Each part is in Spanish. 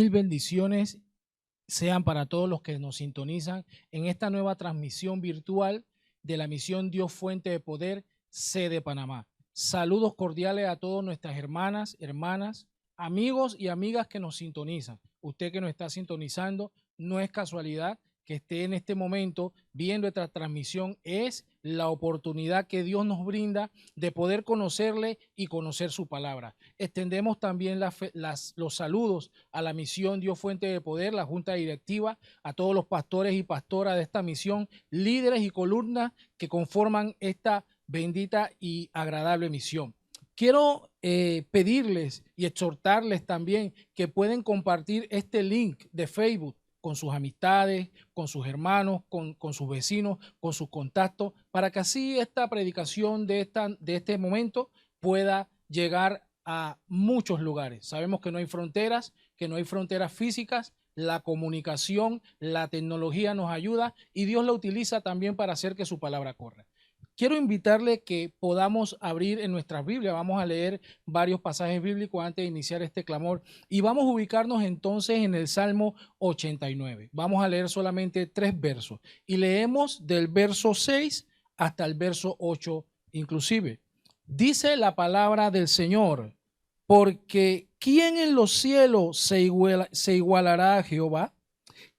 Mil bendiciones sean para todos los que nos sintonizan en esta nueva transmisión virtual de la misión Dios Fuente de Poder, sede Panamá. Saludos cordiales a todas nuestras hermanas, amigos y amigas que nos sintonizan. Usted que nos está sintonizando, no es casualidad que esté en este momento viendo esta transmisión, es la oportunidad que Dios nos brinda de poder conocerle y conocer su palabra. Extendemos también los saludos a la misión Dios Fuente de Poder, la Junta Directiva, a todos los pastores y pastoras de esta misión, líderes y columnas que conforman esta bendita y agradable misión. Quiero pedirles y exhortarles también que pueden compartir este link de Facebook con sus amistades, con sus hermanos, con sus vecinos, con sus contactos, para que así esta predicación de este momento pueda llegar a muchos lugares. Sabemos que no hay fronteras, físicas, la comunicación, la tecnología nos ayuda y Dios la utiliza también para hacer que su palabra corra. Quiero invitarle que podamos abrir en nuestras Biblias. Vamos a leer varios pasajes bíblicos antes de iniciar este clamor y vamos a ubicarnos entonces en el Salmo 89. Vamos a leer solamente 3 versos y leemos del verso 6 hasta el verso 8 inclusive. Dice la palabra del Señor: porque ¿quién en los cielos se igualará a Jehová?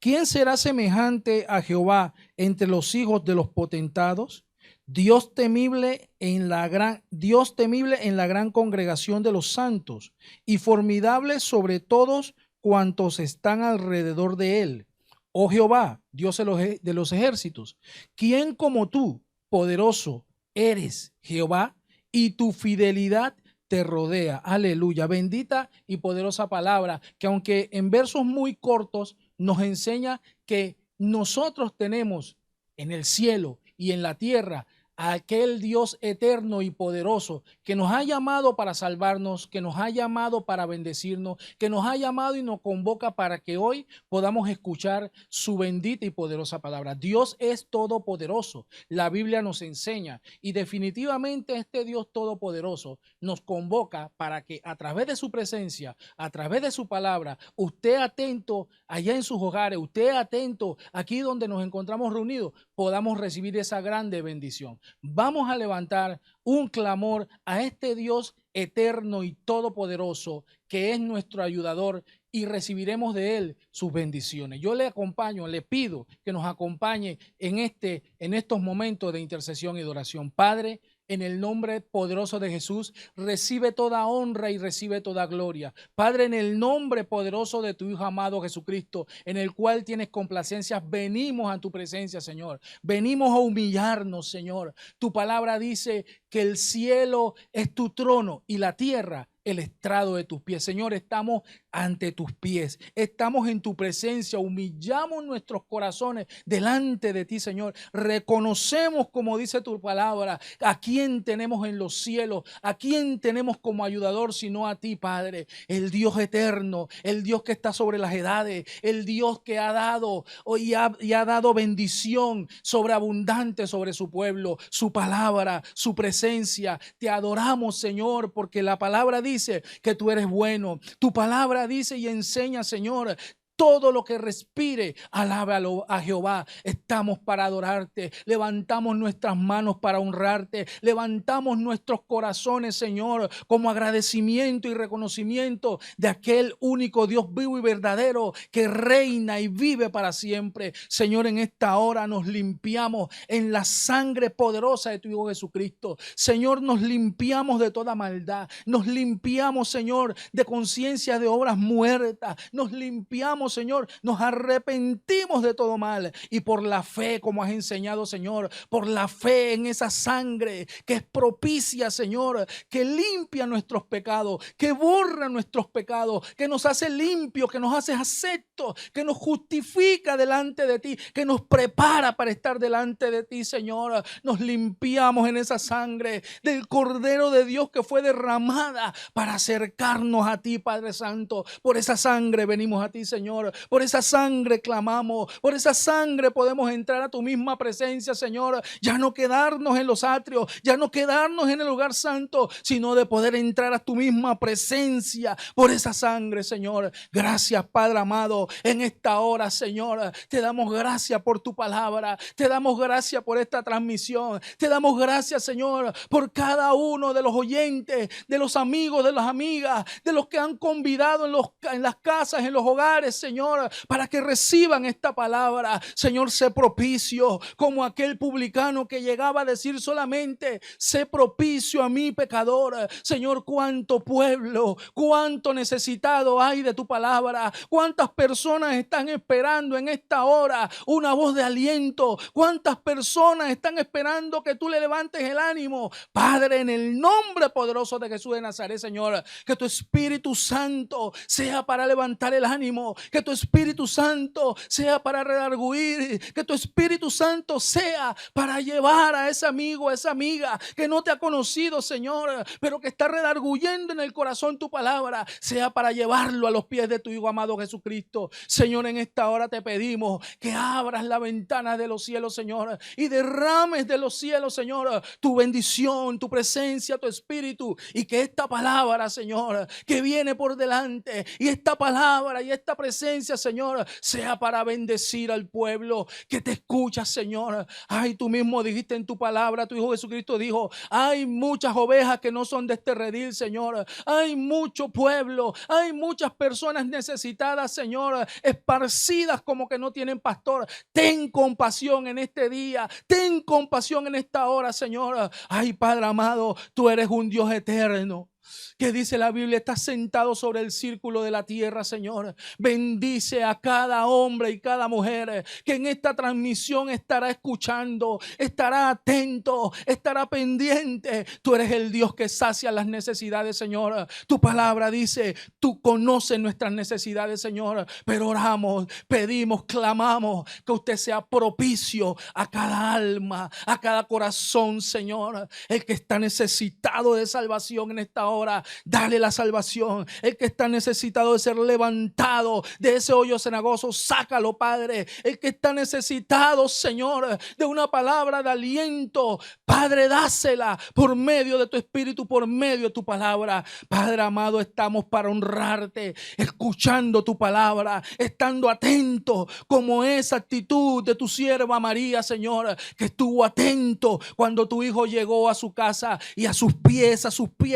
¿Quién será semejante a Jehová entre los hijos de los potentados? Dios temible en la gran congregación de los santos y formidable sobre todos cuantos están alrededor de él. Oh Jehová, Dios de los ejércitos, ¿quién como tú, poderoso, eres Jehová, y tu fidelidad te rodea? Aleluya, bendita y poderosa palabra que aunque en versos muy cortos nos enseña que nosotros tenemos en el cielo y en la tierra a aquel Dios eterno y poderoso que nos ha llamado para salvarnos, que nos ha llamado para bendecirnos, que nos ha llamado y nos convoca para que hoy podamos escuchar su bendita y poderosa palabra. Dios es todopoderoso, la Biblia nos enseña, y definitivamente este Dios todopoderoso nos convoca para que a través de su presencia, a través de su palabra, usted atento allá en sus hogares, usted atento aquí donde nos encontramos reunidos, podamos recibir esa grande bendición. Vamos a levantar un clamor a este Dios eterno y todopoderoso que es nuestro ayudador y recibiremos de él sus bendiciones. Yo le acompaño, le pido que nos acompañe en estos momentos de intercesión y de oración. Padre, en el nombre poderoso de Jesús, recibe toda honra y recibe toda gloria. Padre, en el nombre poderoso de tu Hijo amado Jesucristo, en el cual tienes complacencias, venimos a tu presencia, Señor. Venimos a humillarnos, Señor. Tu palabra dice que el cielo es tu trono y la tierra el estrado de tus pies. Señor, estamos ante tus pies, estamos en tu presencia, humillamos nuestros corazones delante de ti, Señor. Reconocemos, como dice tu palabra, a quién tenemos en los cielos, a quién tenemos como ayudador, sino a ti, Padre, el Dios eterno, el Dios que está sobre las edades, el Dios que ha dado y ha dado bendición sobreabundante sobre su pueblo, su palabra, su presencia. Te adoramos, Señor, porque la palabra dice que tú eres bueno. Tu palabra dice y enseña, Señor, todo lo que respire, alábalo a Jehová. Estamos para adorarte. Levantamos nuestras manos para honrarte. Levantamos nuestros corazones, Señor, como agradecimiento y reconocimiento de aquel único Dios vivo y verdadero que reina y vive para siempre. Señor, en esta hora nos limpiamos en la sangre poderosa de tu Hijo Jesucristo. Señor, nos limpiamos de toda maldad. Nos limpiamos, Señor, de conciencia de obras muertas. Nos limpiamos, Señor, nos arrepentimos de todo mal y por la fe, como has enseñado, Señor, por la fe en esa sangre que es propicia, Señor, que limpia nuestros pecados, que borra nuestros pecados, que nos hace limpios, que nos hace aceptos, que nos justifica delante de ti, que nos prepara para estar delante de ti, Señor. Nos limpiamos en esa sangre del Cordero de Dios que fue derramada para acercarnos a ti, Padre Santo. Por esa sangre venimos a ti, Señor. Señor. Por esa sangre clamamos, por esa sangre podemos entrar a tu misma presencia, Señor. Ya no quedarnos en los atrios, ya no quedarnos en el lugar santo, sino de poder entrar a tu misma presencia por esa sangre, Señor. Gracias, Padre amado, en esta hora, Señor. Te damos gracias por tu palabra, te damos gracias por esta transmisión, te damos gracias, Señor, por cada uno de los oyentes, de los amigos, de las amigas, de los que han convidado en las casas, en los hogares, Señor, para que reciban esta palabra. Señor, sé propicio, como aquel publicano que llegaba a decir solamente: sé propicio a mí, pecador. Señor, cuánto pueblo, cuánto necesitado hay de tu palabra, cuántas personas están esperando en esta hora una voz de aliento, cuántas personas están esperando que tú le levantes el ánimo. Padre, en el nombre poderoso de Jesús de Nazaret, Señor, que tu Espíritu Santo sea para levantar el ánimo, que tu Espíritu Santo sea para redarguir, que tu Espíritu Santo sea para llevar a ese amigo, a esa amiga que no te ha conocido, Señor, pero que está redarguyendo en el corazón tu palabra, sea para llevarlo a los pies de tu Hijo amado Jesucristo. Señor, en esta hora te pedimos que abras la ventana de los cielos, Señor, y derrames de los cielos, Señor, tu bendición, tu presencia, tu Espíritu, y que esta palabra, Señor, que viene por delante, y esta palabra y esta presencia, Señor, sea para bendecir al pueblo que te escucha, Señor. Ay, tú mismo dijiste en tu palabra, tu Hijo Jesucristo dijo: hay muchas ovejas que no son de este redil, Señor. Hay mucho pueblo, hay muchas personas necesitadas, Señor, esparcidas como que no tienen pastor. Ten compasión en este día, ten compasión en esta hora, Señor. Ay, Padre amado, tú eres un Dios eterno, que dice la Biblia, está sentado sobre el círculo de la tierra, Señor. Bendice a cada hombre y cada mujer que en esta transmisión estará escuchando, estará atento, estará pendiente. Tú eres el Dios que sacia las necesidades, Señor. Tu palabra dice: tú conoces nuestras necesidades, Señor, pero oramos, pedimos, clamamos que usted sea propicio a cada alma, a cada corazón, Señor. El que está necesitado de salvación en esta hora, dale la salvación. El que está necesitado de ser levantado de ese hoyo cenagoso, sácalo, Padre. El que está necesitado, Señor, de una palabra de aliento, Padre, dásela por medio de tu Espíritu, por medio de tu palabra. Padre amado, estamos para honrarte, escuchando tu palabra, estando atentos, como esa actitud de tu sierva María, Señor, que estuvo atento cuando tu hijo llegó a su casa y a sus pies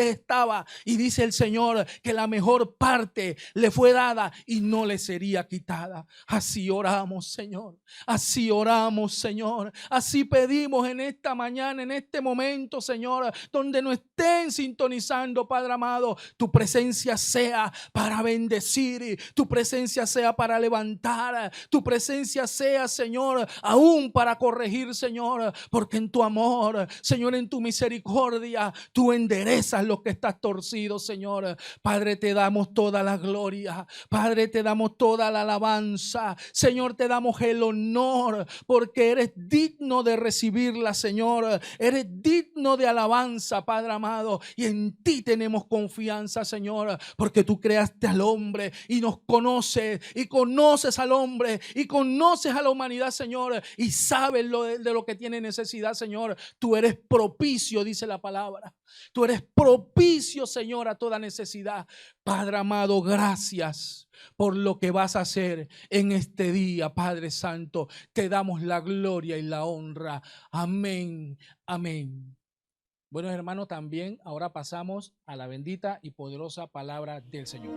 estaba. Y dice el Señor que la mejor parte le fue dada y no le sería quitada. Así oramos, Señor. Así oramos, Señor. Así pedimos en esta mañana, en este momento, Señor, donde nos estén sintonizando, Padre amado, tu presencia sea para bendecir, tu presencia sea para levantar, tu presencia sea, Señor, aún para corregir, Señor, porque en tu amor, Señor, en tu misericordia, tú enderezas lo que está torcido, Señor. Padre, te damos toda la gloria, Padre, te damos toda la alabanza, Señor, te damos el honor, porque eres digno de recibirla, Señor. Eres digno de alabanza, Padre amado, y en ti tenemos confianza, Señor, porque tú creaste al hombre y nos conoces, y conoces al hombre y conoces a la humanidad, Señor, y sabes de lo que tiene necesidad, Señor. Tú eres propicio, dice la palabra. Tú eres propicio, Señor, a toda necesidad. Padre amado, gracias por lo que vas a hacer en este día, Padre Santo. Te damos la gloria y la honra. Amén, amén. Bueno, hermanos, también ahora pasamos a la bendita y poderosa palabra del Señor.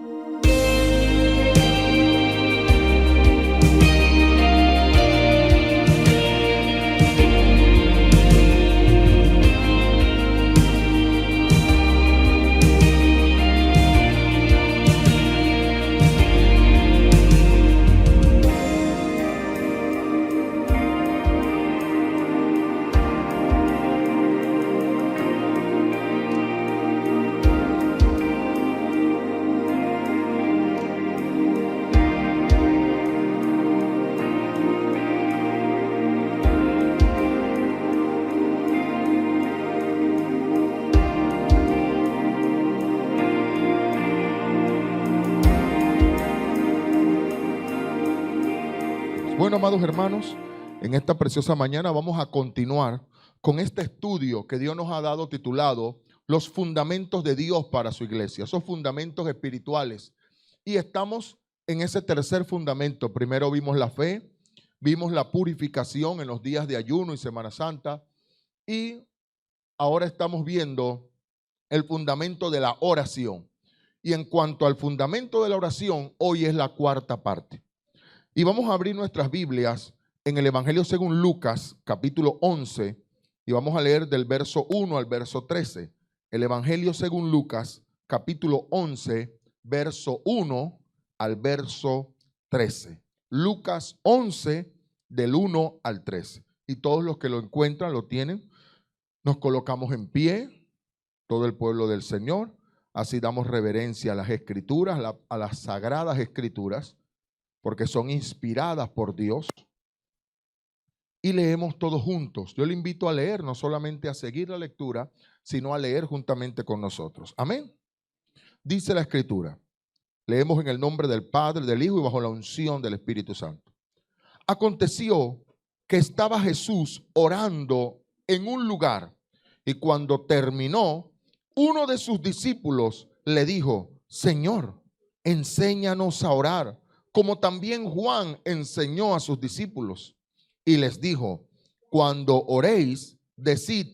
Bueno, amados hermanos, en esta preciosa mañana vamos a continuar con este estudio que Dios nos ha dado titulado Los fundamentos de Dios para su iglesia, esos fundamentos espirituales. Y estamos en ese tercer fundamento. Primero vimos la fe, vimos la purificación en los días de ayuno y Semana Santa, y ahora estamos viendo el fundamento de la oración. Y en cuanto al fundamento de la oración, hoy es la cuarta parte. Y vamos a abrir nuestras Biblias en el Evangelio según Lucas, capítulo 11, y vamos a leer del verso 1 al verso 13. El Evangelio según Lucas, capítulo 11, verso 1 al verso 13. Lucas 11, del 1 al 13. Y todos los que lo encuentran, lo tienen. Nos colocamos en pie, todo el pueblo del Señor. Así damos reverencia a las Escrituras, a las sagradas Escrituras, porque son inspiradas por Dios. Y leemos todos juntos. Yo le invito a leer, no solamente a seguir la lectura, sino a leer juntamente con nosotros. Amén. Dice la Escritura. Leemos en el nombre del Padre, del Hijo y bajo la unción del Espíritu Santo. Aconteció que estaba Jesús orando en un lugar, y cuando terminó, uno de sus discípulos le dijo: Señor, enséñanos a orar, como también Juan enseñó a sus discípulos. Y les dijo: cuando oréis, decid: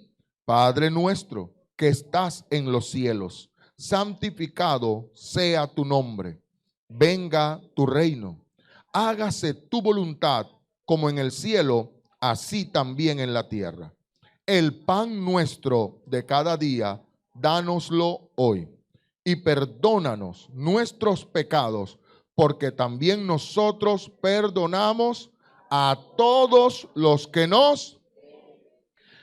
Padre nuestro que estás en los cielos, santificado sea tu nombre. Venga tu reino. Hágase tu voluntad como en el cielo, así también en la tierra. El pan nuestro de cada día, dánoslo hoy. Y perdónanos nuestros pecados, porque también nosotros perdonamos a todos los que nos...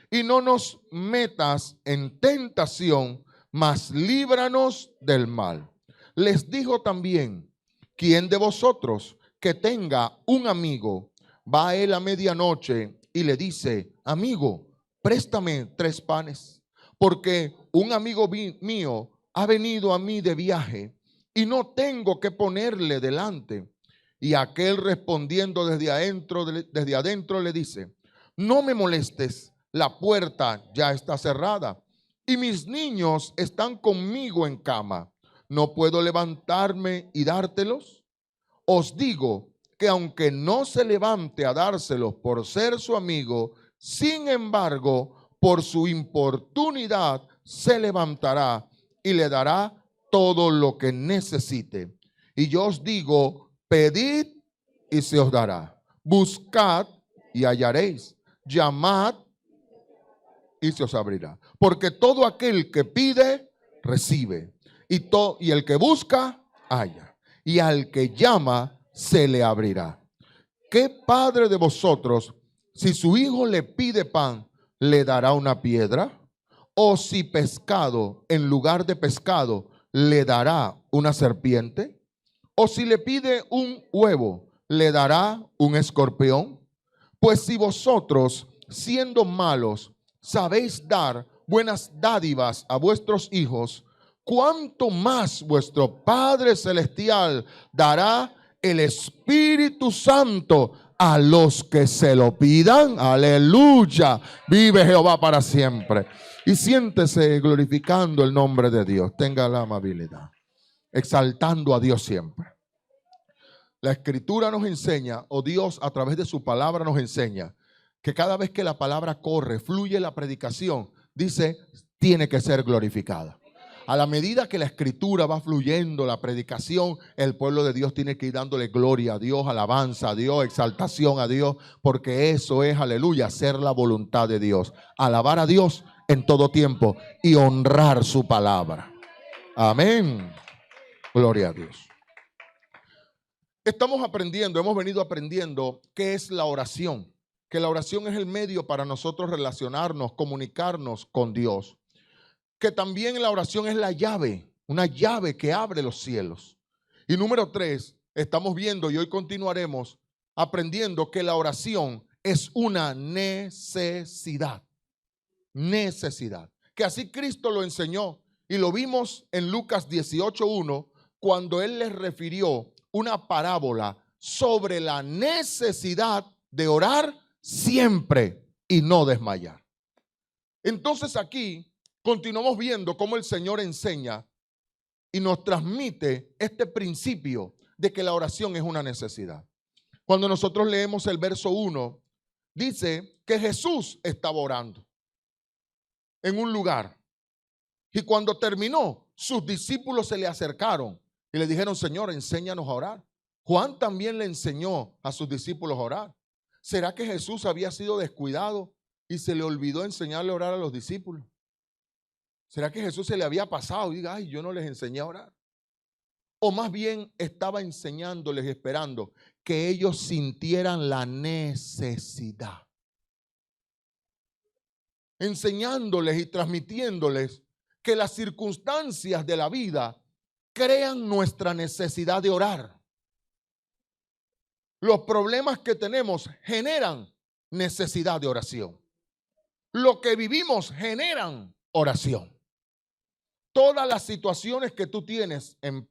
Y no nos metas en tentación, mas líbranos del mal. Les dijo también: ¿quién de vosotros que tenga un amigo, va a él a medianoche y le dice: amigo, préstame 3 panes, porque un amigo mío ha venido a mí de viaje y no tengo que ponerle delante? Y aquel respondiendo desde adentro le dice: no me molestes, la puerta ya está cerrada y mis niños están conmigo en cama. ¿No puedo levantarme y dártelos? Os digo que aunque no se levante a dárselos por ser su amigo, sin embargo, por su importunidad se levantará y le dará todo lo que necesite. Y yo os digo: pedid y se os dará. Buscad y hallaréis. Llamad y se os abrirá. Porque todo aquel que pide, recibe. Y el que busca, halla. Y al que llama, se le abrirá. ¿Qué padre de vosotros, si su hijo le pide pan, le dará una piedra? ¿O si pescado, en lugar de pescado, le dará una serpiente? ¿O si le pide un huevo, le dará un escorpión? Pues si vosotros, siendo malos, sabéis dar buenas dádivas a vuestros hijos, ¿cuánto más vuestro Padre Celestial dará el Espíritu Santo a los que se lo pidan? Aleluya. Vive Jehová para siempre. Y siéntese glorificando el nombre de Dios. Tenga la amabilidad. Exaltando a Dios siempre. La Escritura nos enseña, o Dios a través de su palabra nos enseña, que cada vez que la palabra corre, fluye la predicación, dice, tiene que ser glorificada. A la medida que la Escritura va fluyendo, la predicación, el pueblo de Dios tiene que ir dándole gloria a Dios, alabanza a Dios, exaltación a Dios, porque eso es, aleluya, hacer la voluntad de Dios. Alabar a Dios en todo tiempo y honrar su palabra. Amén. Gloria a Dios. Hemos venido aprendiendo qué es la oración. Que la oración es el medio para nosotros relacionarnos, comunicarnos con Dios. Que también la oración es la llave, una llave que abre los cielos. Y número 3, estamos viendo y hoy continuaremos aprendiendo que la oración es una necesidad. Necesidad. Que así Cristo lo enseñó y lo vimos en Lucas 18:1 cuando Él les refirió una parábola sobre la necesidad de orar siempre y no desmayar. Entonces aquí continuamos viendo cómo el Señor enseña y nos transmite este principio de que la oración es una necesidad. Cuando nosotros leemos el verso 1, dice que Jesús estaba orando en un lugar. Y cuando terminó, sus discípulos se le acercaron y le dijeron: Señor, enséñanos a orar. Juan también le enseñó a sus discípulos a orar. ¿Será que Jesús había sido descuidado y se le olvidó enseñarle a orar a los discípulos? ¿Será que Jesús se le había pasado y diga: ay, yo no les enseñé a orar? O más bien estaba enseñándoles y esperando que ellos sintieran la necesidad. Enseñándoles y transmitiéndoles que las circunstancias de la vida crean nuestra necesidad de orar. Los problemas que tenemos generan necesidad de oración. Lo que vivimos generan oración. Todas las situaciones que tú tienes en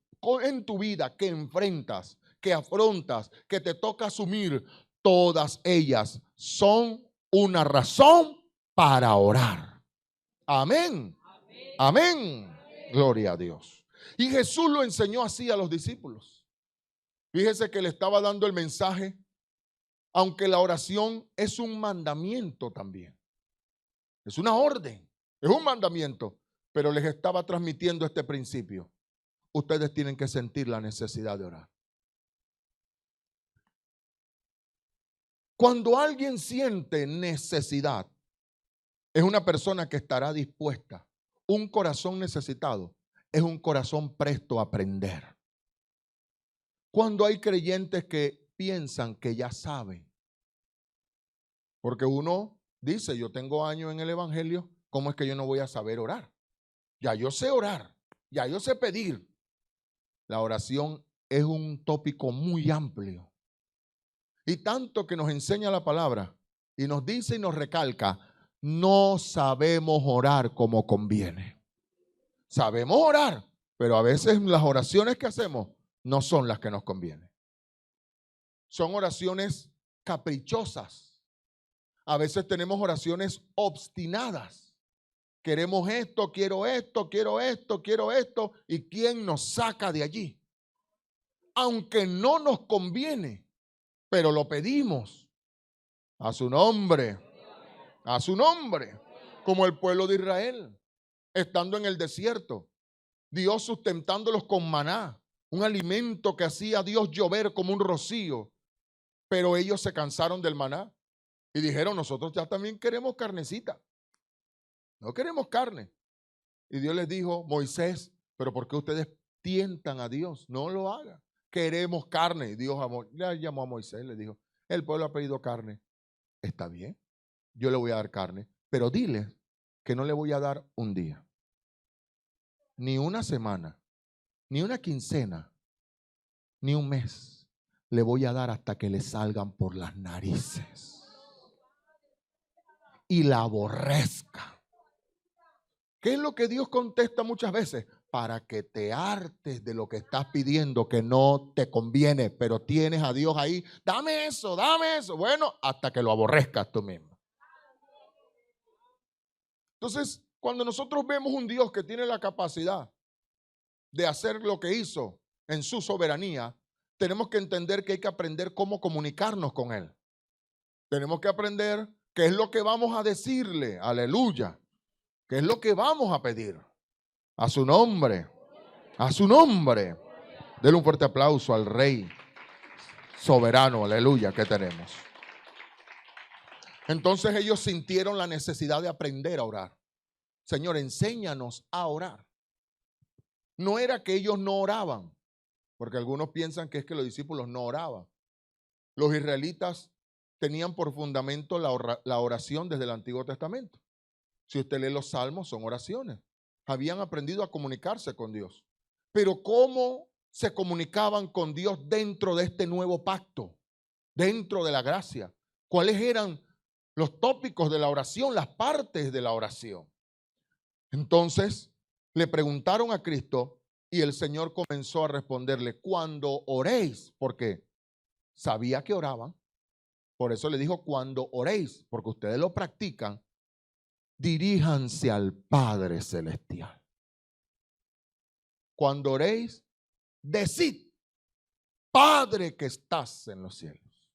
tu vida, que enfrentas, que afrontas, que te toca asumir, todas ellas son una razón para orar. Amén. Amén. Gloria a Dios. Y Jesús lo enseñó así a los discípulos. Fíjese que le estaba dando el mensaje, aunque la oración es un mandamiento también. Es una orden, es un mandamiento, pero les estaba transmitiendo este principio. Ustedes tienen que sentir la necesidad de orar. Cuando alguien siente necesidad, es una persona que estará dispuesta. Un corazón necesitado es un corazón presto a aprender. Cuando hay creyentes que piensan que ya saben, porque uno dice: yo tengo años en el evangelio, ¿cómo es que yo no voy a saber orar? Ya yo sé orar, ya yo sé pedir. La oración es un tópico muy amplio. Y tanto que nos enseña la palabra y nos dice y nos recalca: no sabemos orar como conviene. Sabemos orar, pero a veces las oraciones que hacemos no son las que nos convienen. Son oraciones caprichosas. A veces tenemos oraciones obstinadas. Queremos esto, quiero esto, quiero esto, quiero esto. ¿Y quién nos saca de allí? Aunque no nos conviene, pero lo pedimos a su nombre, a su nombre, como el pueblo de Israel, estando en el desierto, Dios sustentándolos con maná, un alimento que hacía Dios llover como un rocío, pero ellos se cansaron del maná y dijeron: nosotros ya también queremos carnecita, no queremos carne. Y Dios les dijo: Moisés, pero ¿por qué ustedes tientan a Dios? No lo hagan. Queremos carne. Y Dios le llamó a Moisés, le dijo: el pueblo ha pedido carne. Está bien, yo le voy a dar carne, pero dile que no le voy a dar un día, ni una semana, ni una quincena, ni un mes. Le voy a dar hasta que le salgan por las narices y la aborrezca. ¿Qué es lo que Dios contesta muchas veces? Para que te hartes de lo que estás pidiendo que no te conviene, pero tienes a Dios ahí: dame eso, dame eso. Bueno, hasta que lo aborrezcas tú mismo. Entonces, cuando nosotros vemos un Dios que tiene la capacidad de hacer lo que hizo en su soberanía, tenemos que entender que hay que aprender cómo comunicarnos con Él. Tenemos que aprender qué es lo que vamos a decirle, aleluya, qué es lo que vamos a pedir. A su nombre, a su nombre. Denle un fuerte aplauso al Rey soberano, aleluya, que tenemos. Entonces ellos sintieron la necesidad de aprender a orar. Señor, enséñanos a orar. No era que ellos no oraban, porque algunos piensan que es que los discípulos no oraban. Los israelitas tenían por fundamento la oración desde el Antiguo Testamento. Si usted lee los salmos, son oraciones. Habían aprendido a comunicarse con Dios. Pero ¿cómo se comunicaban con Dios dentro de este nuevo pacto? Dentro de la gracia. ¿Cuáles eran los tópicos de la oración, las partes de la oración? Entonces le preguntaron a Cristo y el Señor comenzó a responderle: cuando oréis, porque sabía que oraban, Por eso le dijo, cuando oréis, porque ustedes lo practican, diríjanse al Padre Celestial. Cuando oréis, decid, Padre que estás en los cielos.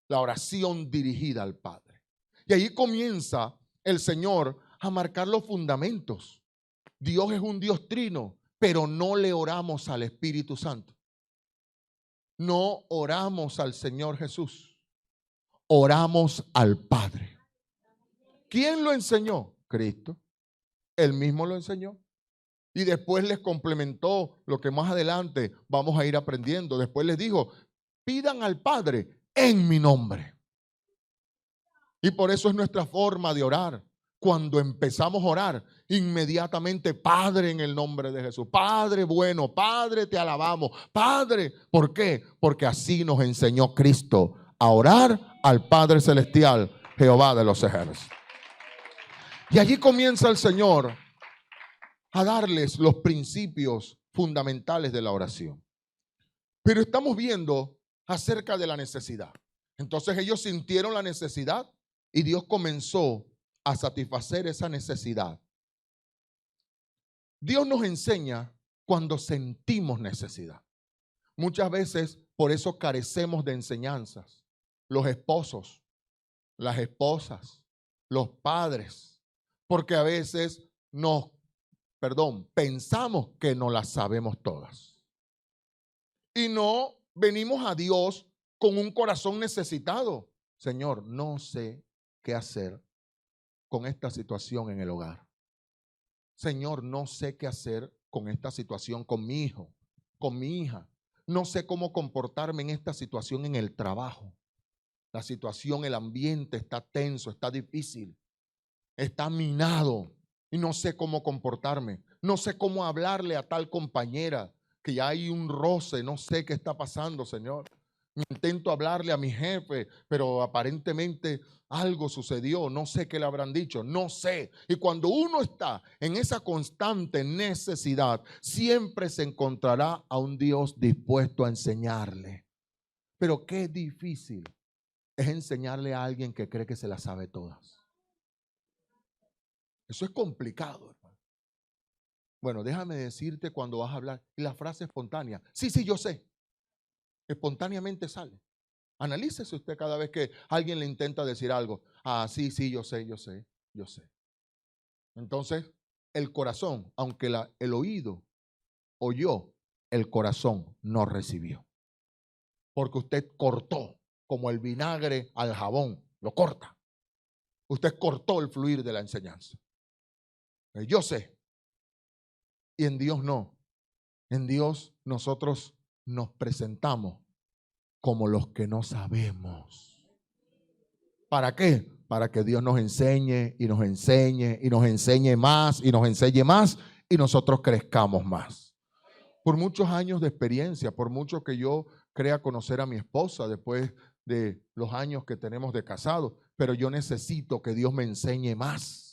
La oración dirigida al Padre. Y ahí comienza el Señor a marcar los fundamentos. Dios es un Dios trino, pero no le oramos al Espíritu Santo. No oramos al Señor Jesús. Oramos al Padre. ¿Quién lo enseñó? Cristo. Él mismo lo enseñó. Y después les complementó lo que más adelante vamos a ir aprendiendo. Después les dijo, pidan al Padre en mi nombre. Y por eso es nuestra forma de orar. Cuando empezamos a orar, inmediatamente, Padre, en el nombre de Jesús. Padre bueno, Padre, te alabamos. Padre, ¿por qué? Porque así nos enseñó Cristo a orar al Padre Celestial, Jehová de los ejércitos. Y allí comienza el Señor a darles los principios fundamentales de la oración. Pero estamos viendo acerca de la necesidad. Entonces ellos sintieron la necesidad y Dios comenzó a satisfacer esa necesidad. Dios nos enseña cuando sentimos necesidad. Muchas veces por eso carecemos de enseñanzas. Los esposos, las esposas, los padres, porque a veces pensamos que no las sabemos todas. Y no venimos a Dios con un corazón necesitado. Señor, no sé qué hacer con esta situación en el hogar. Señor, no sé qué hacer con esta situación con mi hijo, con mi hija. No sé cómo comportarme en esta situación en el trabajo. La situación, el ambiente está tenso, está difícil, está minado y no sé cómo comportarme. No sé cómo hablarle a tal compañera que ya hay un roce, no sé qué está pasando, Señor. Intento hablarle a mi jefe, pero aparentemente algo sucedió, no sé qué le habrán dicho, no sé. Y cuando uno está en esa constante necesidad, siempre se encontrará a un Dios dispuesto a enseñarle. Pero qué difícil es enseñarle a alguien que cree que se las sabe todas. Eso es complicado, hermano. Bueno, déjame decirte cuando vas a hablar, y la frase espontánea, sí, yo sé. Espontáneamente sale. Analícese usted cada vez que alguien le intenta decir algo. Ah, sí, yo sé. Entonces, el corazón, aunque el oído oyó, el corazón no recibió. Porque usted cortó, como el vinagre al jabón, lo corta. Usted cortó el fluir de la enseñanza. Yo sé. Y en Dios no. En Dios nosotros nos presentamos como los que no sabemos. ¿Para qué? Para que Dios nos enseñe y nos enseñe y nos enseñe más y nos enseñe más y nosotros crezcamos más. Por muchos años de experiencia, por mucho que yo crea conocer a mi esposa después de los años que tenemos de casado, pero yo necesito que Dios me enseñe más.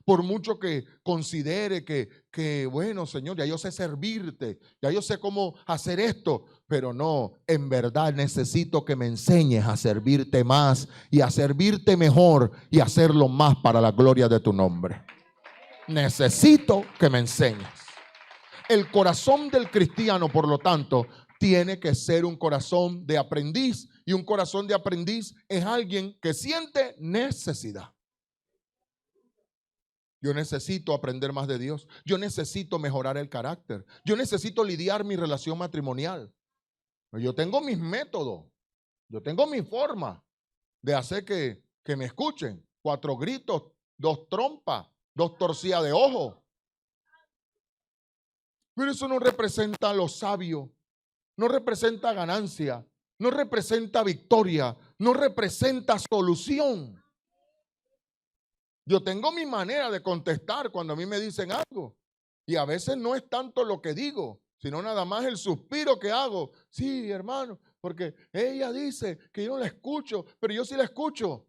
Por mucho que considere que bueno, Señor, ya yo sé servirte, ya yo sé cómo hacer esto, pero no, en verdad necesito que me enseñes a servirte más y a servirte mejor y hacerlo más para la gloria de tu nombre. Necesito que me enseñes. El corazón del cristiano, por lo tanto, tiene que ser un corazón de aprendiz, y un corazón de aprendiz es alguien que siente necesidad. Yo necesito aprender más de Dios. Yo necesito mejorar el carácter. Yo necesito lidiar mi relación matrimonial. Yo tengo mis métodos. Yo tengo mi forma de hacer que me escuchen. 4 gritos, 2 trompas, 2 torcidas de ojo. Pero eso no representa lo sabio. No representa ganancia. No representa victoria. No representa solución. Yo tengo mi manera de contestar cuando a mí me dicen algo. Y a veces no es tanto lo que digo, sino nada más el suspiro que hago. Sí, hermano, porque ella dice que yo no la escucho, pero yo sí la escucho.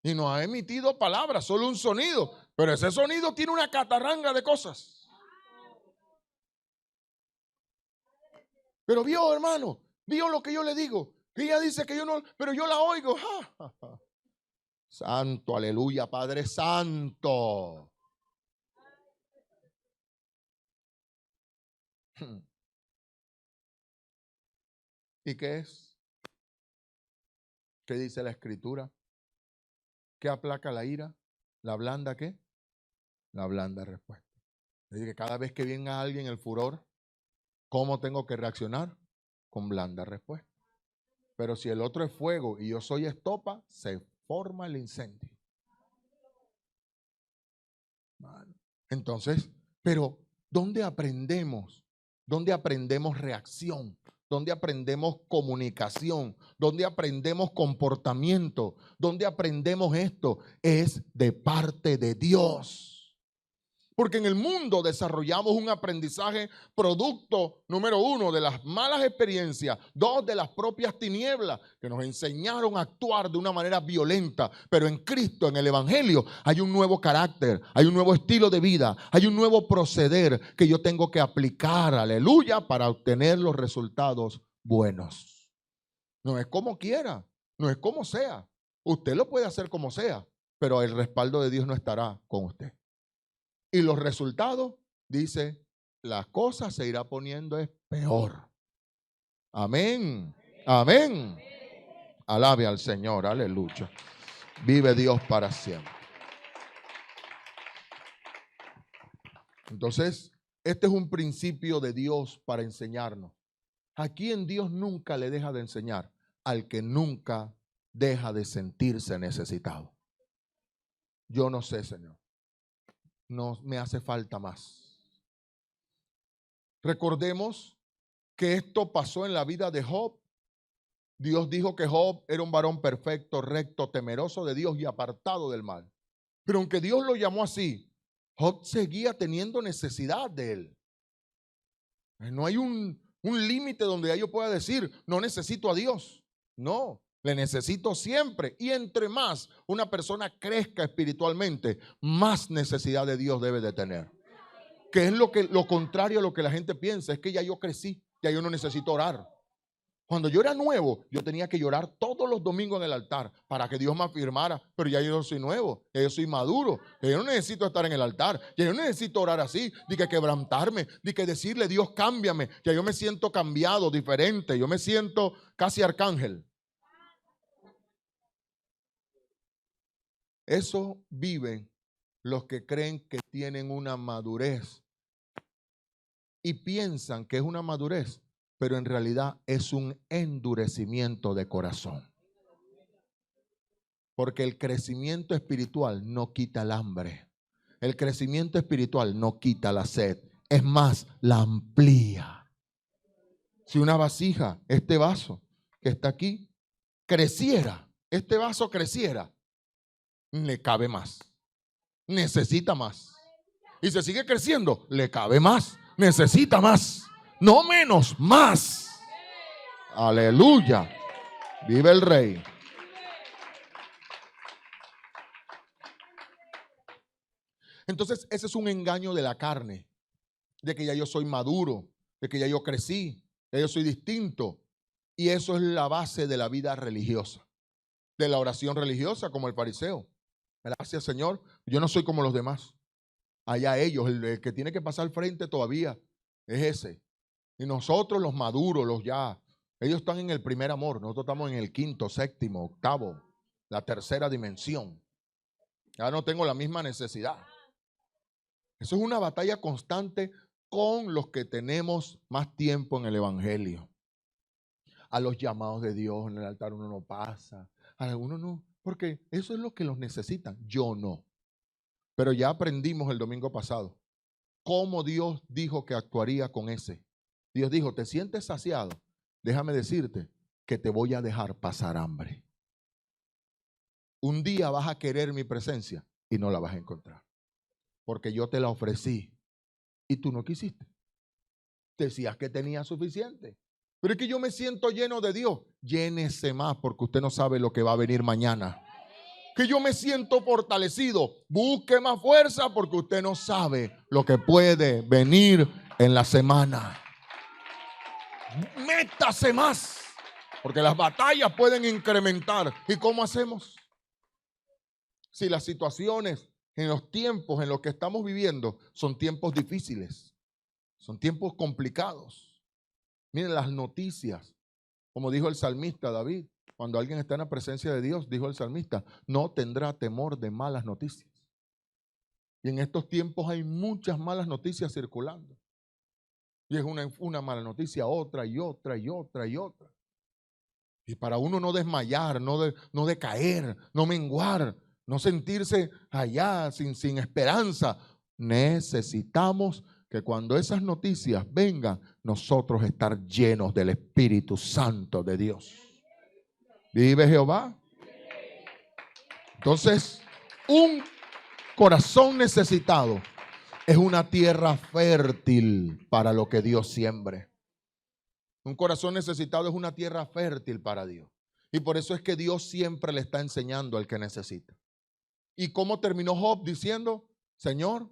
Y no ha emitido palabras, solo un sonido. Pero ese sonido tiene una catarranga de cosas. Pero vio, hermano, ¿Vio lo que yo le digo? Que ella dice que yo no, pero yo la oigo. Santo, aleluya, Padre Santo. ¿Y qué es? ¿Qué dice la Escritura? ¿Qué aplaca la ira? ¿La blanda qué? La blanda respuesta. Es decir, que cada vez que venga alguien el furor, ¿cómo tengo que reaccionar? Con blanda respuesta. Pero si el otro es fuego y yo soy estopa, se forma el incendio. Entonces, pero ¿dónde aprendemos? ¿Dónde aprendemos reacción? ¿Dónde aprendemos comunicación? ¿Dónde aprendemos comportamiento? ¿Dónde aprendemos esto? Es de parte de Dios. Porque en el mundo desarrollamos un aprendizaje producto, número 1, de las malas experiencias, 2, de las propias tinieblas que nos enseñaron a actuar de una manera violenta. Pero en Cristo, en el Evangelio, hay un nuevo carácter, hay un nuevo estilo de vida, hay un nuevo proceder que yo tengo que aplicar, aleluya, para obtener los resultados buenos. No es como quiera, no es como sea. Usted lo puede hacer como sea, pero el respaldo de Dios no estará con usted. Y los resultados, dice, la cosa se irá poniendo es peor. Amén. Amén. Alabe al Señor. Aleluya. Vive Dios para siempre. Entonces, este es un principio de Dios para enseñarnos. Aquí en Dios nunca le deja de enseñar al que nunca deja de sentirse necesitado. Yo no sé, Señor. No me hace falta más. Recordemos que esto pasó en la vida de Job. Dios dijo que Job era un varón perfecto, recto, temeroso de Dios y apartado del mal. Pero aunque Dios lo llamó así, Job seguía teniendo necesidad de él. No hay un límite donde ya yo pueda decir, no necesito a Dios. No, le necesito siempre. Y entre más una persona crezca espiritualmente, más necesidad de Dios debe de tener. Que es lo contrario a lo que la gente piensa. Es que ya yo crecí, ya yo no necesito orar. Cuando yo era nuevo, yo tenía que llorar todos los domingos en el altar para que Dios me afirmara. Pero ya yo no soy nuevo, ya yo soy maduro. Ya yo no necesito estar en el altar. Ya yo no necesito orar así, de que quebrantarme, de que decirle, Dios, cámbiame. Ya yo me siento cambiado, diferente. Yo me siento casi arcángel. Eso viven los que creen que tienen una madurez y piensan que es una madurez, pero en realidad es un endurecimiento de corazón. Porque el crecimiento espiritual no quita el hambre. El crecimiento espiritual no quita la sed. Es más, la amplía. Si una vasija, este vaso que está aquí, creciera, este vaso creciera, le cabe más. Necesita más. Y se sigue creciendo, le cabe más. Necesita más. No menos, más. Aleluya. Vive el Rey. Entonces, ese es un engaño de la carne, de que ya yo soy maduro, de que ya yo crecí, ya yo soy distinto. Y eso es la base de la vida religiosa, de la oración religiosa, como el fariseo. Gracias, Señor, yo no soy como los demás. Allá ellos, el que tiene que pasar al frente todavía es ese. Y nosotros los maduros, los ya, ellos están en el primer amor, nosotros estamos en el quinto, séptimo, octavo, la tercera dimensión. Ya no tengo la misma necesidad. Eso es una batalla constante con los que tenemos más tiempo en el Evangelio. A los llamados de Dios en el altar uno no pasa, a algunos no, porque eso es lo que los necesitan, yo no. Pero ya aprendimos el domingo pasado cómo Dios dijo que actuaría con ese. Dios dijo, ¿te sientes saciado? Déjame decirte que te voy a dejar pasar hambre. Un día vas a querer mi presencia y no la vas a encontrar. Porque yo te la ofrecí y tú no quisiste. Decías que tenía suficiente. Pero es que yo me siento lleno de Dios. Llénese más porque usted no sabe lo que va a venir mañana. Que yo me siento fortalecido. Busque más fuerza porque usted no sabe lo que puede venir en la semana. Métase más, porque las batallas pueden incrementar. ¿Y cómo hacemos? Si las situaciones en los tiempos en los que estamos viviendo son tiempos difíciles, son tiempos complicados. Miren las noticias, como dijo el salmista David, cuando alguien está en la presencia de Dios, dijo el salmista, no tendrá temor de malas noticias. Y en estos tiempos hay muchas malas noticias circulando. Y es una mala noticia, otra y otra y otra y otra. Y para uno no desmayar, no decaer, no menguar, no sentirse allá sin esperanza, necesitamos que cuando esas noticias vengan, nosotros estar llenos del Espíritu Santo de Dios. ¿Vive Jehová? Entonces, un corazón necesitado es una tierra fértil para lo que Dios siembre. Un corazón necesitado es una tierra fértil para Dios. Y por eso es que Dios siempre le está enseñando al que necesita. ¿Y cómo terminó Job? Diciendo, Señor,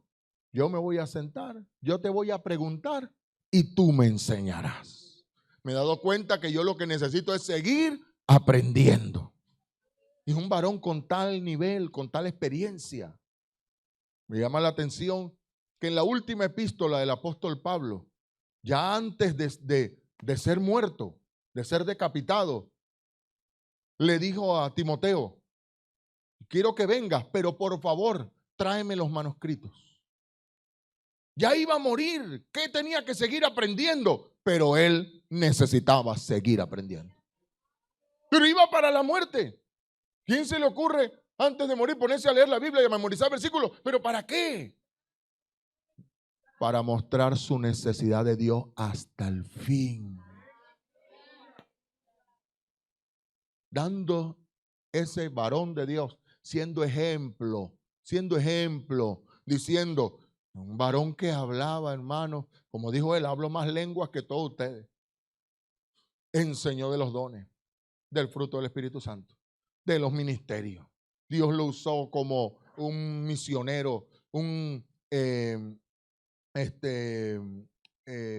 yo me voy a sentar, yo te voy a preguntar y tú me enseñarás. Me he dado cuenta que yo lo que necesito es seguir aprendiendo. Y es un varón con tal nivel, con tal experiencia. Me llama la atención que en la última epístola del apóstol Pablo, ya antes de ser muerto, de ser decapitado, le dijo a Timoteo, quiero que vengas, pero por favor, tráeme los manuscritos. Ya iba a morir, ¿qué tenía que seguir aprendiendo? Pero él necesitaba seguir aprendiendo. Pero iba para la muerte. ¿Quién se le ocurre antes de morir ponerse a leer la Biblia y a memorizar versículos? ¿Pero para qué? Para mostrar su necesidad de Dios hasta el fin. Dando ese varón de Dios, siendo ejemplo, diciendo, un varón que hablaba, hermano, como dijo él, hablo más lenguas que todos ustedes. Enseñó de los dones, del fruto del Espíritu Santo, de los ministerios. Dios lo usó como un misionero, un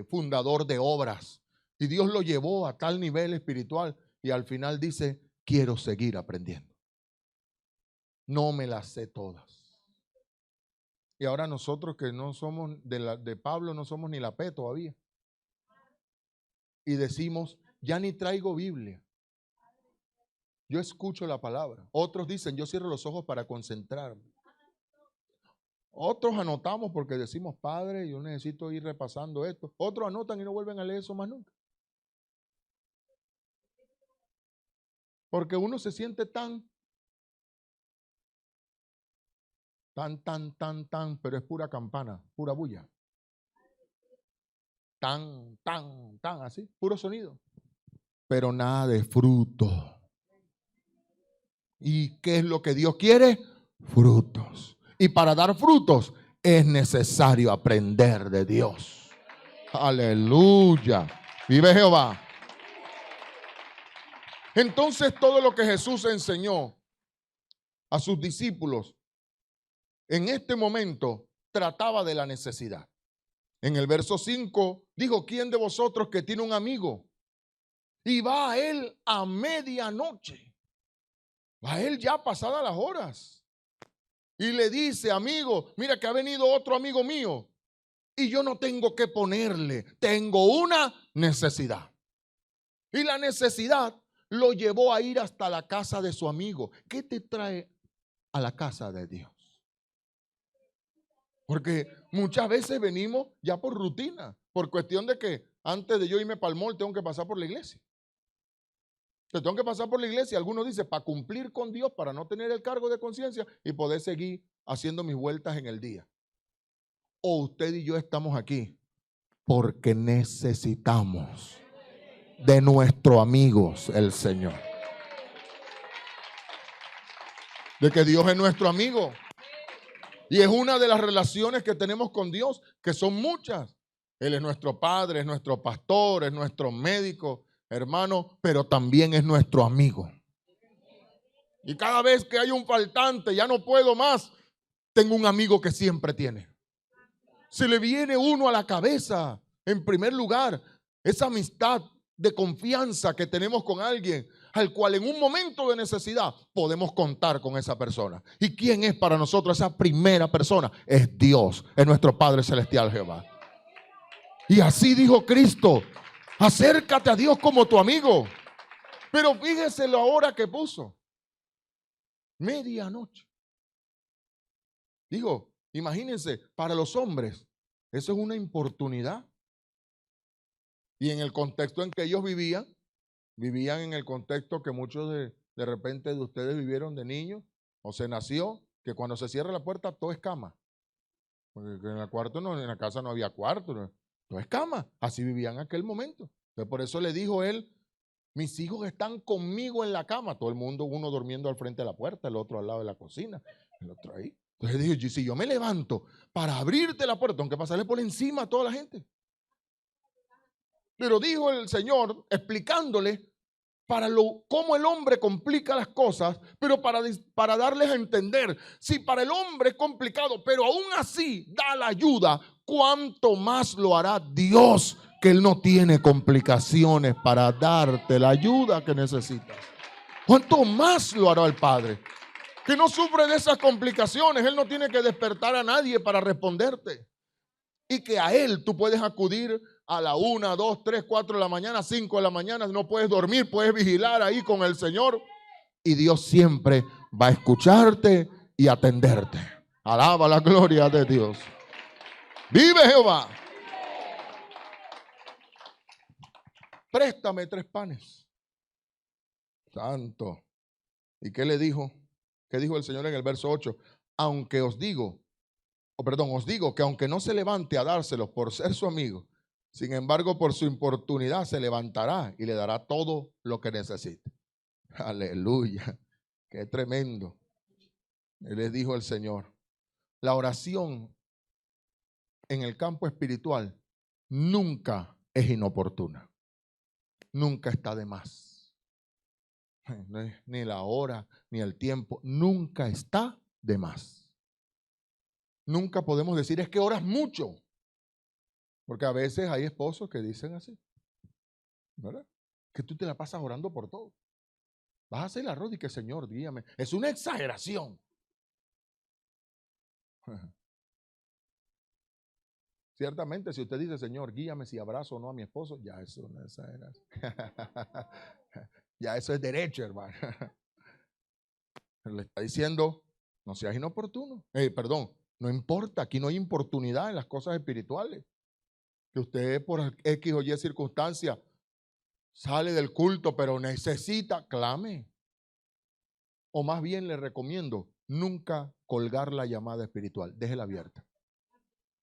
fundador de obras. Y Dios lo llevó a tal nivel espiritual y al final dice, quiero seguir aprendiendo. No me las sé todas. Y ahora nosotros que no somos de Pablo, no somos ni la P todavía. Y decimos, ya ni traigo Biblia. Yo escucho la palabra. Otros dicen, yo cierro los ojos para concentrarme. Otros anotamos porque decimos, Padre, yo necesito ir repasando esto. Otros anotan y no vuelven a leer eso más nunca. Porque uno se siente tan, pero es pura campana, pura bulla. Tan, así, puro sonido. Pero nada de fruto. ¿Y qué es lo que Dios quiere? Frutos. Y para dar frutos es necesario aprender de Dios. Aleluya. Vive Jehová. Entonces todo lo que Jesús enseñó a sus discípulos en este momento trataba de la necesidad. En el verso 5 dijo, ¿quién de vosotros que tiene un amigo y va a él a medianoche? Va a él ya pasadas las horas. Y le dice, amigo, mira que ha venido otro amigo mío y yo no tengo que ponerle, tengo una necesidad. Y la necesidad lo llevó a ir hasta la casa de su amigo. ¿Qué te trae a la casa de Dios? Porque muchas veces venimos ya por rutina, por cuestión de que antes de yo irme para el mall tengo que pasar por la iglesia. Yo tengo que pasar por la iglesia. Algunos dicen para cumplir con Dios, para no tener el cargo de conciencia y poder seguir haciendo mis vueltas en el día. O usted y yo estamos aquí porque necesitamos de nuestro amigo el Señor. De que Dios es nuestro amigo. Y es una de las relaciones que tenemos con Dios, que son muchas. Él es nuestro Padre, es nuestro pastor, es nuestro médico, hermano, pero también es nuestro amigo. Y cada vez que hay un faltante, ya no puedo más, tengo un amigo que siempre tiene. Se le viene uno a la cabeza, en primer lugar, esa amistad de confianza que tenemos con alguien al cual en un momento de necesidad podemos contar con esa persona. ¿Y quién es para nosotros esa primera persona? Es Dios, es nuestro Padre Celestial Jehová. Y así dijo Cristo: acércate a Dios como tu amigo. Pero fíjese la hora que puso: medianoche. Digo, imagínense, para los hombres eso es una importunidad. Y en el contexto en que ellos vivían en el contexto que muchos de repente de ustedes vivieron de niños, o se nació, que cuando se cierra la puerta todo es cama. Porque en el cuarto no, en la casa no había cuarto, todo es cama. Así vivían en aquel momento. Entonces, por eso le dijo él: mis hijos están conmigo en la cama. Todo el mundo, uno durmiendo al frente de la puerta, el otro al lado de la cocina, el otro ahí. Entonces dijo: si yo me levanto para abrirte la puerta, tengo que pasarle por encima a toda la gente. Pero dijo el Señor, explicándole cómo el hombre complica las cosas, pero para darles a entender, si para el hombre es complicado, pero aún así da la ayuda, ¿cuánto más lo hará Dios, que Él no tiene complicaciones para darte la ayuda que necesitas? ¿Cuánto más lo hará el Padre, que no sufre de esas complicaciones? Él no tiene que despertar a nadie para responderte. Y que a Él tú puedes acudir a la 1, 2, 3, 4 de la mañana, 5 de la mañana, no puedes dormir, puedes vigilar ahí con el Señor. Y Dios siempre va a escucharte y atenderte. Alaba la gloria de Dios. ¡Vive Jehová! Préstame 3 panes. Santo. ¿Y qué le dijo? ¿Qué dijo el Señor en el verso 8? Os digo que aunque no se levante a dárselos por ser su amigo, sin embargo por su importunidad se levantará y le dará todo lo que necesite. Aleluya, qué tremendo. Y le dijo el Señor: la oración en el campo espiritual nunca es inoportuna, nunca está de más. Ni la hora, ni el tiempo, nunca está de más. Nunca podemos decir: es que oras mucho. Porque a veces hay esposos que dicen así, ¿verdad? Que tú te la pasas orando por todo. Vas a hacer el arroz y que Señor, guíame. Es una exageración. Ciertamente, si usted dice: Señor, guíame si abrazo o no a mi esposo, ya eso no es exageración. Ya eso es derecho, hermano. Le está diciendo: no seas inoportuno. No importa, aquí no hay importunidad en las cosas espirituales. Que usted por X o Y circunstancia sale del culto, pero necesita, clame. O más bien le recomiendo nunca colgar la llamada espiritual, déjela abierta.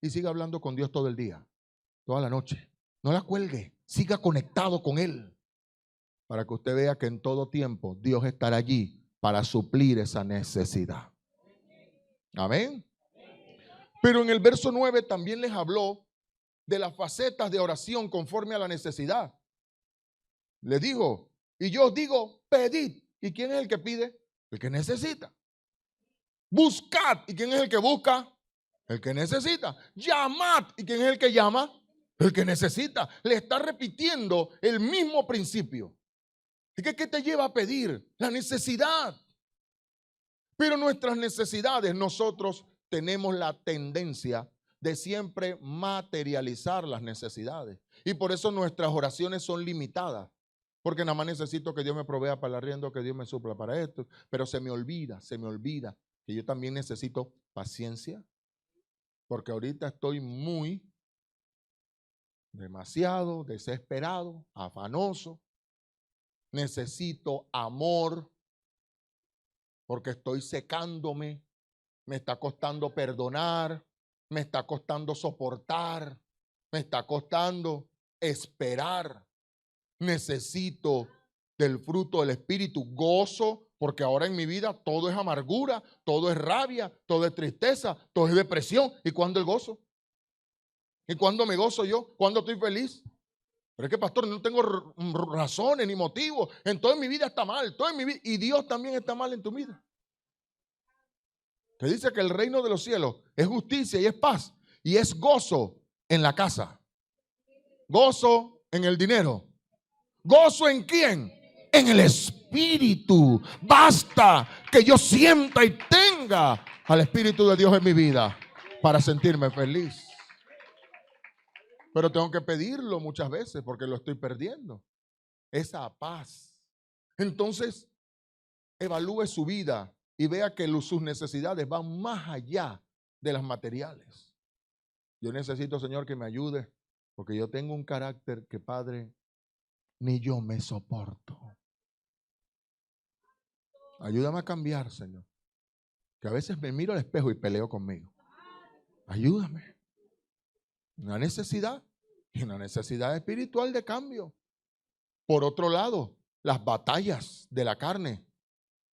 Y siga hablando con Dios todo el día, toda la noche. No la cuelgue, siga conectado con Él, para que usted vea que en todo tiempo Dios estará allí para suplir esa necesidad. Amén. Pero en el verso 9 también les habló de las facetas de oración conforme a la necesidad. Le dijo: y yo os digo, pedid. ¿Y quién es el que pide? El que necesita. Buscad. ¿Y quién es el que busca? El que necesita. Llamad. ¿Y quién es el que llama? El que necesita. Le está repitiendo el mismo principio. ¿Qué te lleva a pedir? La necesidad. Pero nuestras necesidades, nosotros tenemos la tendencia de siempre materializar las necesidades. Y por eso nuestras oraciones son limitadas. Porque nada más necesito que Dios me provea para el arriendo, que Dios me supla para esto. Pero se me olvida que yo también necesito paciencia. Porque ahorita estoy demasiado desesperado, afanoso. Necesito amor. Porque estoy secándome. Me está costando perdonar. Me está costando soportar. Me está costando esperar. Necesito del fruto del Espíritu, gozo, porque ahora en mi vida todo es amargura, todo es rabia, todo es tristeza, todo es depresión. ¿Y cuándo el gozo? ¿Y cuándo me gozo yo? ¿Cuándo estoy feliz? Pero es que, pastor, no tengo razones ni motivos. Entonces mi vida está mal, todo en mi vida, y Dios también está mal en tu vida. Te dice que el reino de los cielos es justicia y es paz y es gozo en la casa. Gozo en el dinero. ¿Gozo en quién? En el Espíritu. Basta que yo sienta y tenga al Espíritu de Dios en mi vida para sentirme feliz. Pero tengo que pedirlo muchas veces porque lo estoy perdiendo. Esa paz. Entonces, evalúe su vida y vea que sus necesidades van más allá de las materiales. Yo necesito, Señor, que me ayude, porque yo tengo un carácter que, Padre, ni yo me soporto. Ayúdame a cambiar, Señor. Que a veces me miro al espejo y peleo conmigo. Ayúdame. Una necesidad y una necesidad espiritual de cambio. Por otro lado, las batallas de la carne.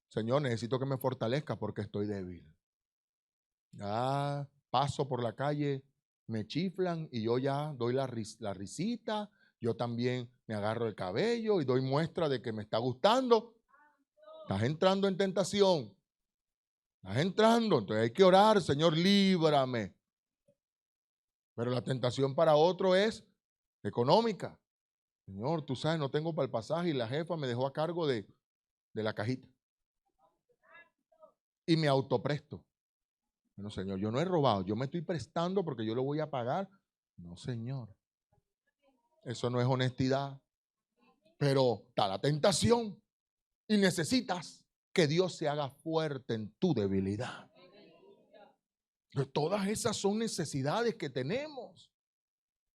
Señor, necesito que me fortalezca porque estoy débil. Paso por la calle, me chiflan y yo ya doy la risita. Yo también me agarro el cabello y doy muestra de que me está gustando. Estás entrando en tentación. Estás entrando, entonces hay que orar, Señor, líbrame. Pero la tentación para otro es económica. Señor, tú sabes, no tengo para el pasaje y la jefa me dejó a cargo de la cajita. Y me autopresto. Bueno, Señor, yo no he robado, yo me estoy prestando porque yo lo voy a pagar. No, Señor. Eso no es honestidad. Pero está la tentación y necesitas que Dios se haga fuerte en tu debilidad. Pero todas esas son necesidades que tenemos.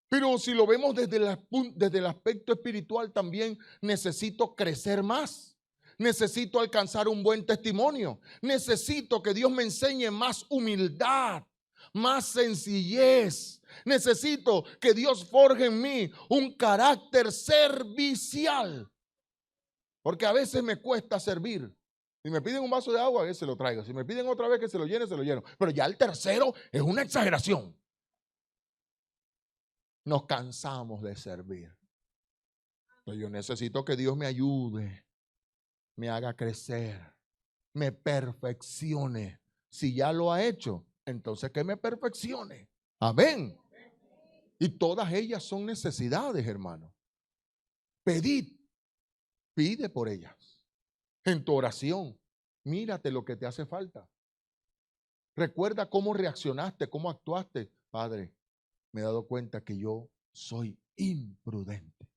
Pero si lo vemos desde el aspecto espiritual, también necesito crecer más. Necesito alcanzar un buen testimonio. Necesito que Dios me enseñe más humildad, más sencillez. Necesito que Dios forje en mí un carácter servicial. Porque a veces me cuesta servir. Si me piden un vaso de agua, que se lo traigo. Si me piden otra vez que se lo llene, se lo lleno. Pero ya el tercero es una exageración. Nos cansamos de servir. Entonces yo necesito que Dios me ayude, me haga crecer, me perfeccione. Si ya lo ha hecho, entonces que me perfeccione. Amén. Y todas ellas son necesidades, hermano. Pedid, pide por ellas. En tu oración, mírate lo que te hace falta. Recuerda cómo reaccionaste, cómo actuaste. Padre, me he dado cuenta que yo soy imprudente.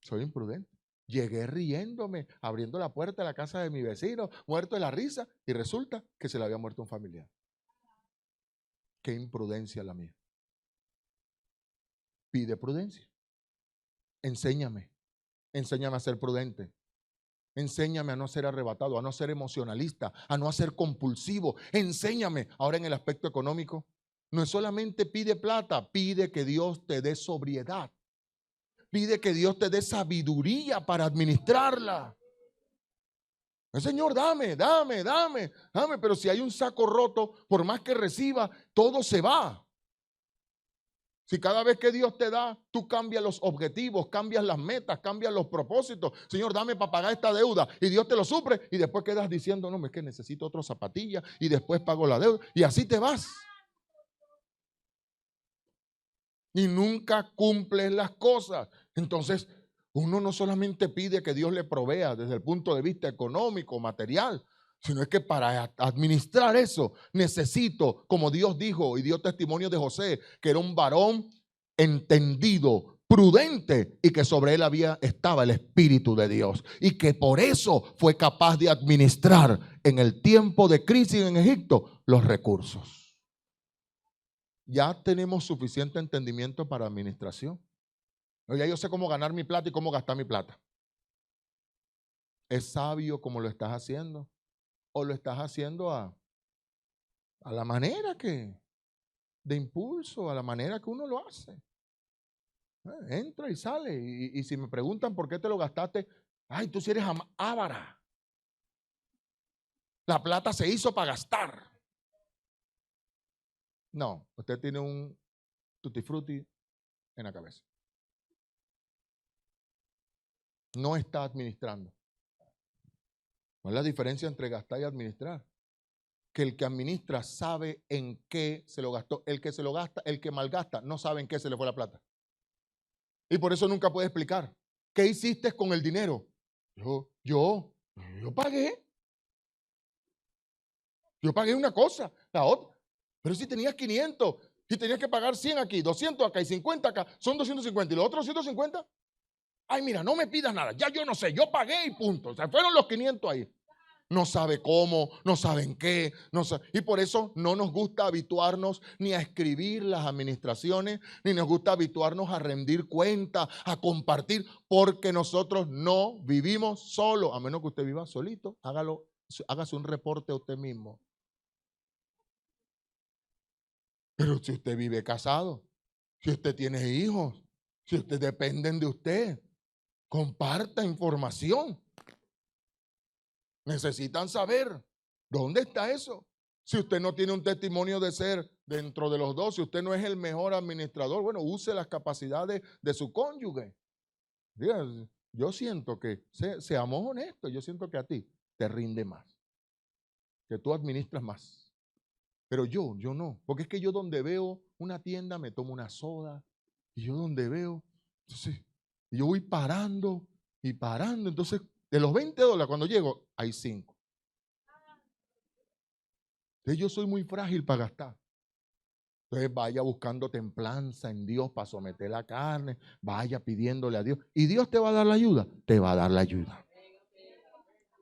Soy imprudente. Llegué riéndome, abriendo la puerta de la casa de mi vecino, muerto de la risa, y resulta que se le había muerto un familiar. Qué imprudencia la mía. Pide prudencia. Enséñame a ser prudente. Enséñame a no ser arrebatado, a no ser emocionalista, a no ser compulsivo. Enséñame. Ahora en el aspecto económico, no es solamente pide plata, pide que Dios te dé sobriedad. Pide que Dios te dé sabiduría para administrarla. Señor, dame, pero si hay un saco roto, por más que reciba, todo se va. Si cada vez que Dios te da, tú cambias los objetivos, cambias las metas, cambias los propósitos. Señor, dame para pagar esta deuda y Dios te lo suple y después quedas diciendo, no, es que necesito otra zapatilla y después pago la deuda y así te vas. Y nunca cumples las cosas. Entonces, uno no solamente pide que Dios le provea desde el punto de vista económico, material, sino es que para administrar eso necesito, como Dios dijo y dio testimonio de José, que era un varón entendido, prudente y que sobre él estaba el Espíritu de Dios y que por eso fue capaz de administrar en el tiempo de crisis en Egipto los recursos. Ya tenemos suficiente entendimiento para administración. Ya yo sé cómo ganar mi plata y cómo gastar mi plata. ¿Es sabio como lo estás haciendo? ¿O lo estás haciendo a la manera de impulso, a la manera que uno lo hace? Entra y sale. Y si me preguntan por qué te lo gastaste, ay, tú si eres avara. La plata se hizo para gastar. No, usted tiene un tutti frutti en la cabeza. No está administrando. ¿Cuál es la diferencia entre gastar y administrar? que el que administra sabe en qué se lo gastó. El que se lo gasta, el que malgasta, no sabe en qué se le fue la plata. Y por eso nunca puede explicar. ¿Qué hiciste con el dinero? Yo pagué. Yo pagué una cosa, la otra. Pero si tenías 500, si tenías que pagar 100 aquí, 200 acá y 50 acá, son 250. ¿Y los otros 150? Ay, mira, no me pidas nada. Ya yo no sé, yo pagué y punto. O sea, fueron los 500 ahí. No sabe cómo, no saben qué. No sabe. Y por eso no nos gusta habituarnos ni a escribir las administraciones, ni nos gusta habituarnos a rendir cuentas, a compartir, porque nosotros no vivimos solos. A menos que usted viva solito, hágase un reporte a usted mismo. Pero si usted vive casado, si usted tiene hijos, si usted dependen de usted, comparta información. Necesitan saber dónde está eso. Si usted no tiene un testimonio de ser dentro de los dos, si usted no es el mejor administrador, bueno, use las capacidades de su cónyuge. Diga, yo siento que, seamos honestos, yo siento que a ti te rinde más, que tú administras más. Pero yo no, porque es que yo donde veo una tienda me tomo una soda, y yo donde veo, entonces, yo voy parando y parando, entonces de los $20 cuando llego, hay 5. Entonces yo soy muy frágil para gastar. Entonces vaya buscando templanza en Dios para someter la carne, vaya pidiéndole a Dios. ¿Y Dios te va a dar la ayuda? Te va a dar la ayuda.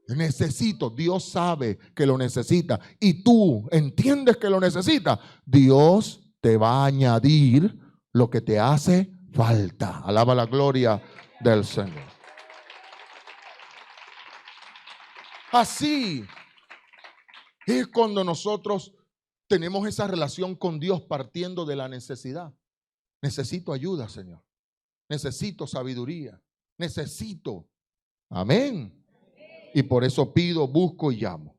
Necesito, Dios sabe que lo necesita y tú entiendes que lo necesitas. Dios te va a añadir lo que te hace falta. Alaba la gloria del Señor. Así es cuando nosotros tenemos esa relación con Dios partiendo de la necesidad. Necesito ayuda, Señor. Necesito sabiduría. Necesito. Amén. Y por eso pido, busco y llamo.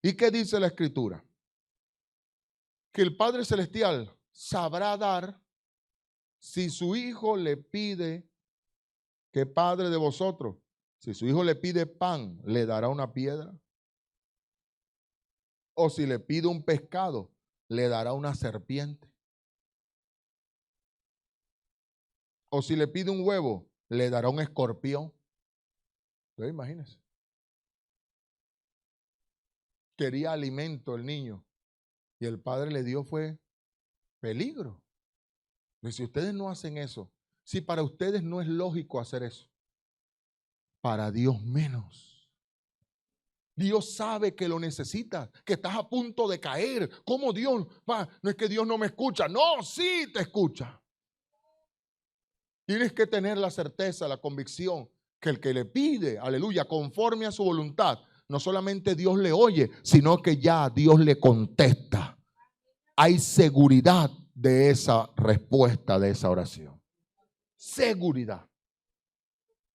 ¿Y qué dice la Escritura? Que el Padre Celestial sabrá dar si su hijo le pide, ¿qué padre de vosotros? Si su hijo le pide pan, ¿le dará una piedra? O si le pide un pescado, ¿le dará una serpiente? O si le pide un huevo, ¿le dará un escorpión? Entonces, imagínense. Quería alimento el niño y el padre le dio fue peligro. Y si ustedes no hacen eso, si para ustedes no es lógico hacer eso, para Dios menos. Dios sabe que lo necesitas, que estás a punto de caer. ¿Cómo Dios va? No es que Dios no me escucha. No, sí te escucha. Tienes que tener la certeza, la convicción que el que le pide, aleluya, conforme a su voluntad, no solamente Dios le oye, sino que ya Dios le contesta. Hay seguridad de esa respuesta, de esa oración. Seguridad.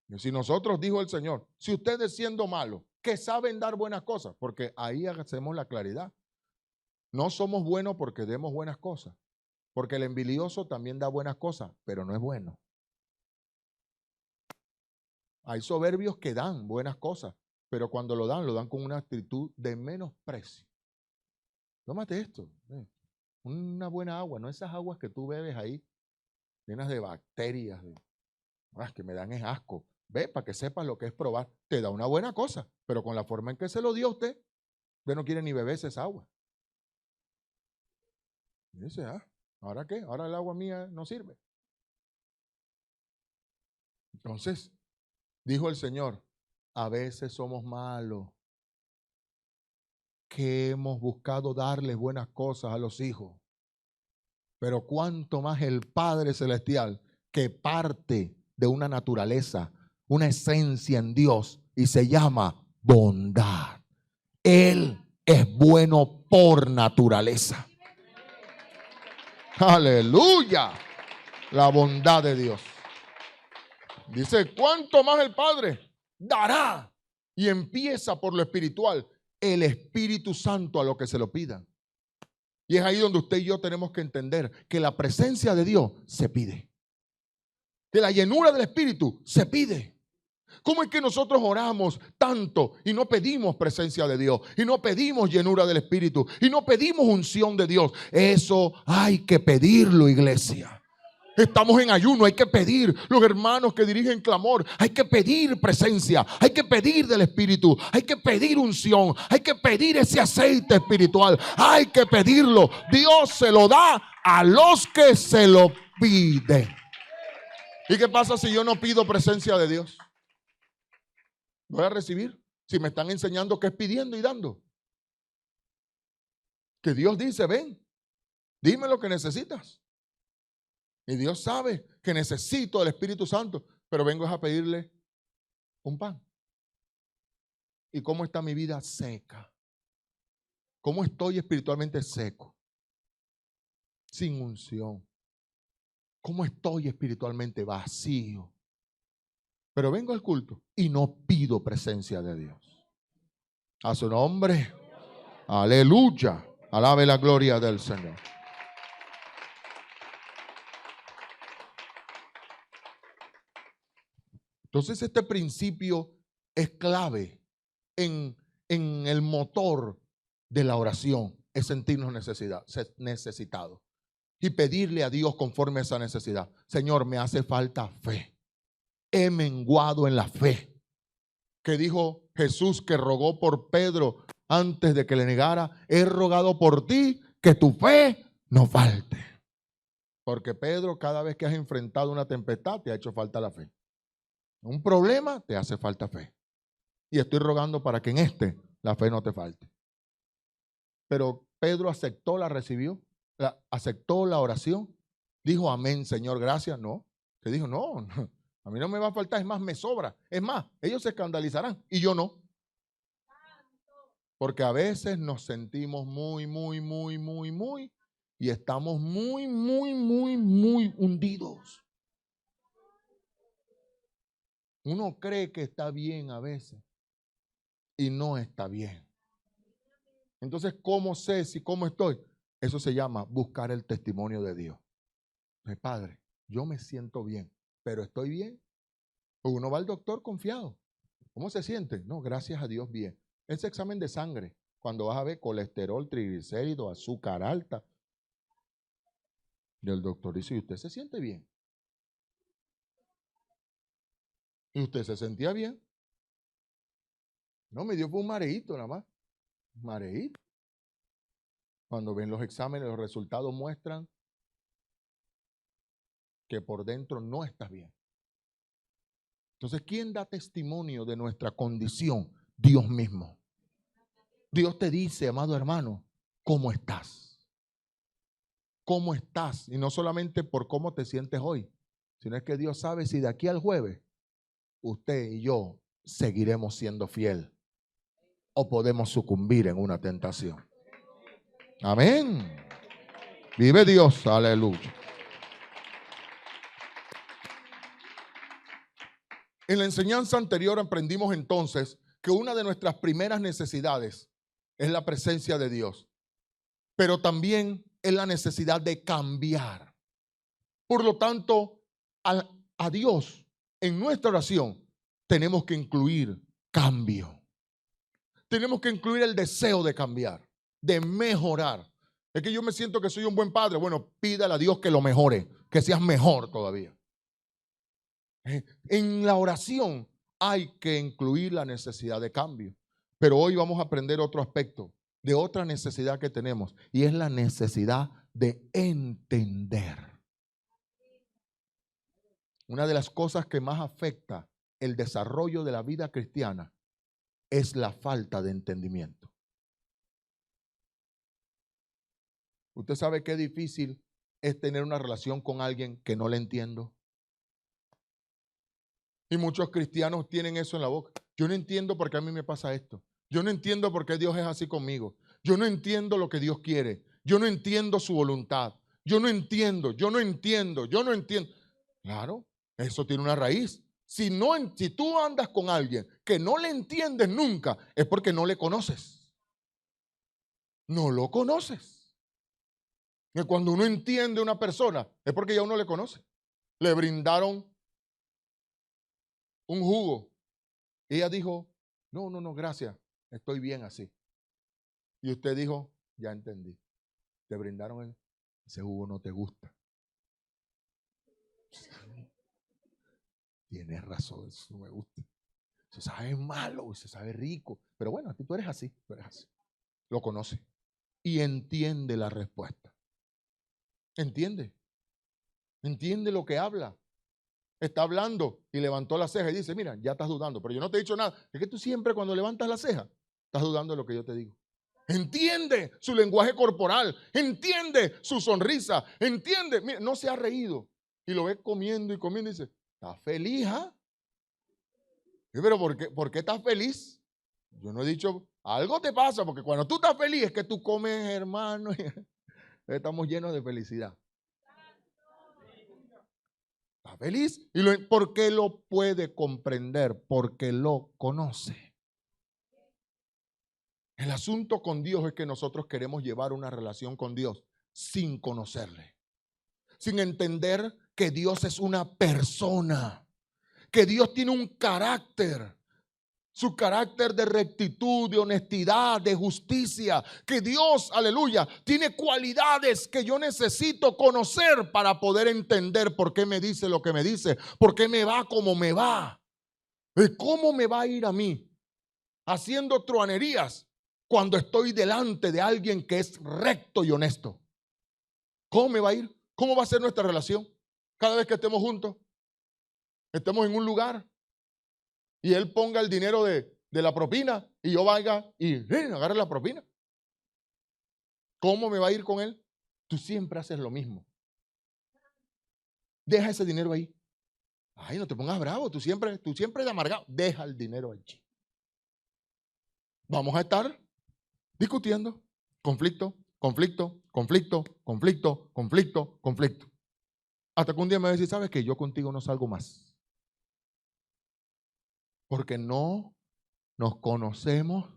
Y si nosotros, dijo el Señor, si ustedes siendo malos, que saben dar buenas cosas, porque ahí hacemos la claridad. No somos buenos porque demos buenas cosas, porque el envidioso también da buenas cosas, pero no es bueno. Hay soberbios que dan buenas cosas, pero cuando lo dan con una actitud de menosprecio. Tómate esto, una buena agua, no esas aguas que tú bebes ahí, llenas de bacterias, que me dan es asco. Ve, para que sepas lo que es probar. Te da una buena cosa, pero con la forma en que se lo dio a usted, usted no quiere ni beberse esa agua. Y dice, ¿ahora qué? Ahora el agua mía no sirve. Entonces, dijo el Señor, a veces somos malos, que hemos buscado darles buenas cosas a los hijos. Pero cuánto más el Padre Celestial, que parte de una naturaleza, una esencia en Dios, y se llama bondad. Él es bueno por naturaleza. Aleluya. La bondad de Dios. Dice, ¿cuánto más el Padre dará? Y empieza por lo espiritual, el Espíritu Santo a lo que se lo pidan. Y es ahí donde usted y yo tenemos que entender que la presencia de Dios se pide. Que la llenura del Espíritu se pide. ¿Cómo es que nosotros oramos tanto y no pedimos presencia de Dios? Y no pedimos llenura del Espíritu. Y no pedimos unción de Dios. Eso hay que pedirlo, iglesia. Estamos en ayuno, hay que pedir. Los hermanos que dirigen clamor, hay que pedir presencia, hay que pedir del Espíritu, hay que pedir unción, hay que pedir ese aceite espiritual, hay que pedirlo. Dios se lo da a los que se lo piden. ¿Y qué pasa si yo no pido presencia de Dios? ¿Voy a recibir? Si me están enseñando que es pidiendo y dando. Que Dios dice, ven, dime lo que necesitas. Y Dios sabe que necesito el Espíritu Santo, pero vengo a pedirle un pan. ¿Y cómo está mi vida? Seca. ¿Cómo estoy espiritualmente seco? Sin unción. ¿Cómo estoy espiritualmente vacío? Pero vengo al culto y no pido presencia de Dios. A su nombre. Aleluya. Alabe la gloria del Señor. Entonces este principio es clave en el motor de la oración, es sentirnos necesitados y pedirle a Dios conforme a esa necesidad. Señor, me hace falta fe. He menguado en la fe. Que dijo Jesús, que rogó por Pedro antes de que le negara: he rogado por ti que tu fe no falte. Porque Pedro, cada vez que has enfrentado una tempestad, te ha hecho falta la fe. Un problema, te hace falta fe. Y estoy rogando para que en la fe no te falte. Pero Pedro aceptó, la recibió, aceptó la oración. Dijo, amén, Señor, gracias. No, que dijo, no, a mí no me va a faltar, es más, me sobra. Es más, ellos se escandalizarán y yo no. Porque a veces nos sentimos muy y estamos muy hundidos. Uno cree que está bien a veces y no está bien. Entonces, ¿cómo sé cómo estoy? Eso se llama buscar el testimonio de Dios. Ay, Padre, yo me siento bien, pero ¿estoy bien? Uno va al doctor confiado. ¿Cómo se siente? No, gracias a Dios, bien. Ese examen de sangre, cuando vas a ver colesterol, triglicéridos, azúcar alta, y el doctor dice, ¿y usted se siente bien? ¿Y usted se sentía bien? No, me dio un mareíto nada más. Mareíto. Cuando ven los exámenes, los resultados muestran que por dentro no estás bien. Entonces, ¿quién da testimonio de nuestra condición? Dios mismo. Dios te dice, amado hermano, ¿cómo estás? ¿Cómo estás? Y no solamente por cómo te sientes hoy, sino es que Dios sabe si de aquí al jueves usted y yo seguiremos siendo fiel o podemos sucumbir en una tentación. Amén. Vive Dios, aleluya. En la enseñanza anterior aprendimos entonces que una de nuestras primeras necesidades es la presencia de Dios, pero también es la necesidad de cambiar. Por lo tanto, a Dios en nuestra oración tenemos que incluir cambio. Tenemos que incluir el deseo de cambiar, de mejorar. Es que yo me siento que soy un buen padre. Bueno, pídale a Dios que lo mejore, que seas mejor todavía. En la oración hay que incluir la necesidad de cambio. Pero hoy vamos a aprender otro aspecto de otra necesidad que tenemos, y es la necesidad de entender. Una de las cosas que más afecta el desarrollo de la vida cristiana es la falta de entendimiento. Usted sabe qué difícil es tener una relación con alguien que no le entiendo. Y muchos cristianos tienen eso en la boca. Yo no entiendo por qué a mí me pasa esto. Yo no entiendo por qué Dios es así conmigo. Yo no entiendo lo que Dios quiere. Yo no entiendo su voluntad. Yo no entiendo. Claro, eso tiene una raíz. Si tú andas con alguien que no le entiendes nunca, es porque no le conoces. No lo conoces. Y cuando uno entiende a una persona, es porque ya uno le conoce. Le brindaron un jugo Ella dijo, no, gracias, estoy bien así. Y usted dijo, ya entendí. Te brindaron ese jugo no te gusta. Tienes razón, eso no me gusta. Se sabe malo y se sabe rico. Pero bueno, tú eres así, tú eres así. Lo conoce y entiende la respuesta. Entiende lo que habla. Está hablando y levantó la ceja y dice, mira, ya estás dudando, pero yo no te he dicho nada. Es que tú siempre cuando levantas la ceja, estás dudando de lo que yo te digo. Entiende su lenguaje corporal, entiende su sonrisa, entiende, mira, no se ha reído. Y lo ve comiendo y comiendo y dice, ¿estás feliz? ¿Ah? Pero ¿por qué estás feliz? Yo no he dicho, algo te pasa, porque cuando tú estás feliz es que tú comes, hermano, y estamos llenos de felicidad. Está feliz. ¿Por qué lo puede comprender? Porque lo conoce. El asunto con Dios es que nosotros queremos llevar una relación con Dios sin conocerle, sin entender que Dios es una persona, que Dios tiene un carácter. Su carácter de rectitud, de honestidad, de justicia. Que Dios, aleluya, tiene cualidades que yo necesito conocer para poder entender por qué me dice lo que me dice. Por qué me va como me va. ¿Cómo me va a ir a mí haciendo truanerías cuando estoy delante de alguien que es recto y honesto? ¿Cómo me va a ir? ¿Cómo va a ser nuestra relación? Cada vez que estemos juntos, estemos en un lugar y él ponga el dinero de la propina y yo vaya y agarre la propina. ¿Cómo me va a ir con él? Tú siempre haces lo mismo. Deja ese dinero ahí. Ay, no te pongas bravo, tú siempre de amargado. Deja el dinero allí. Vamos a estar discutiendo. Conflicto. Hasta que un día me va a decir, ¿sabes qué? Yo contigo no salgo más. Porque no nos conocemos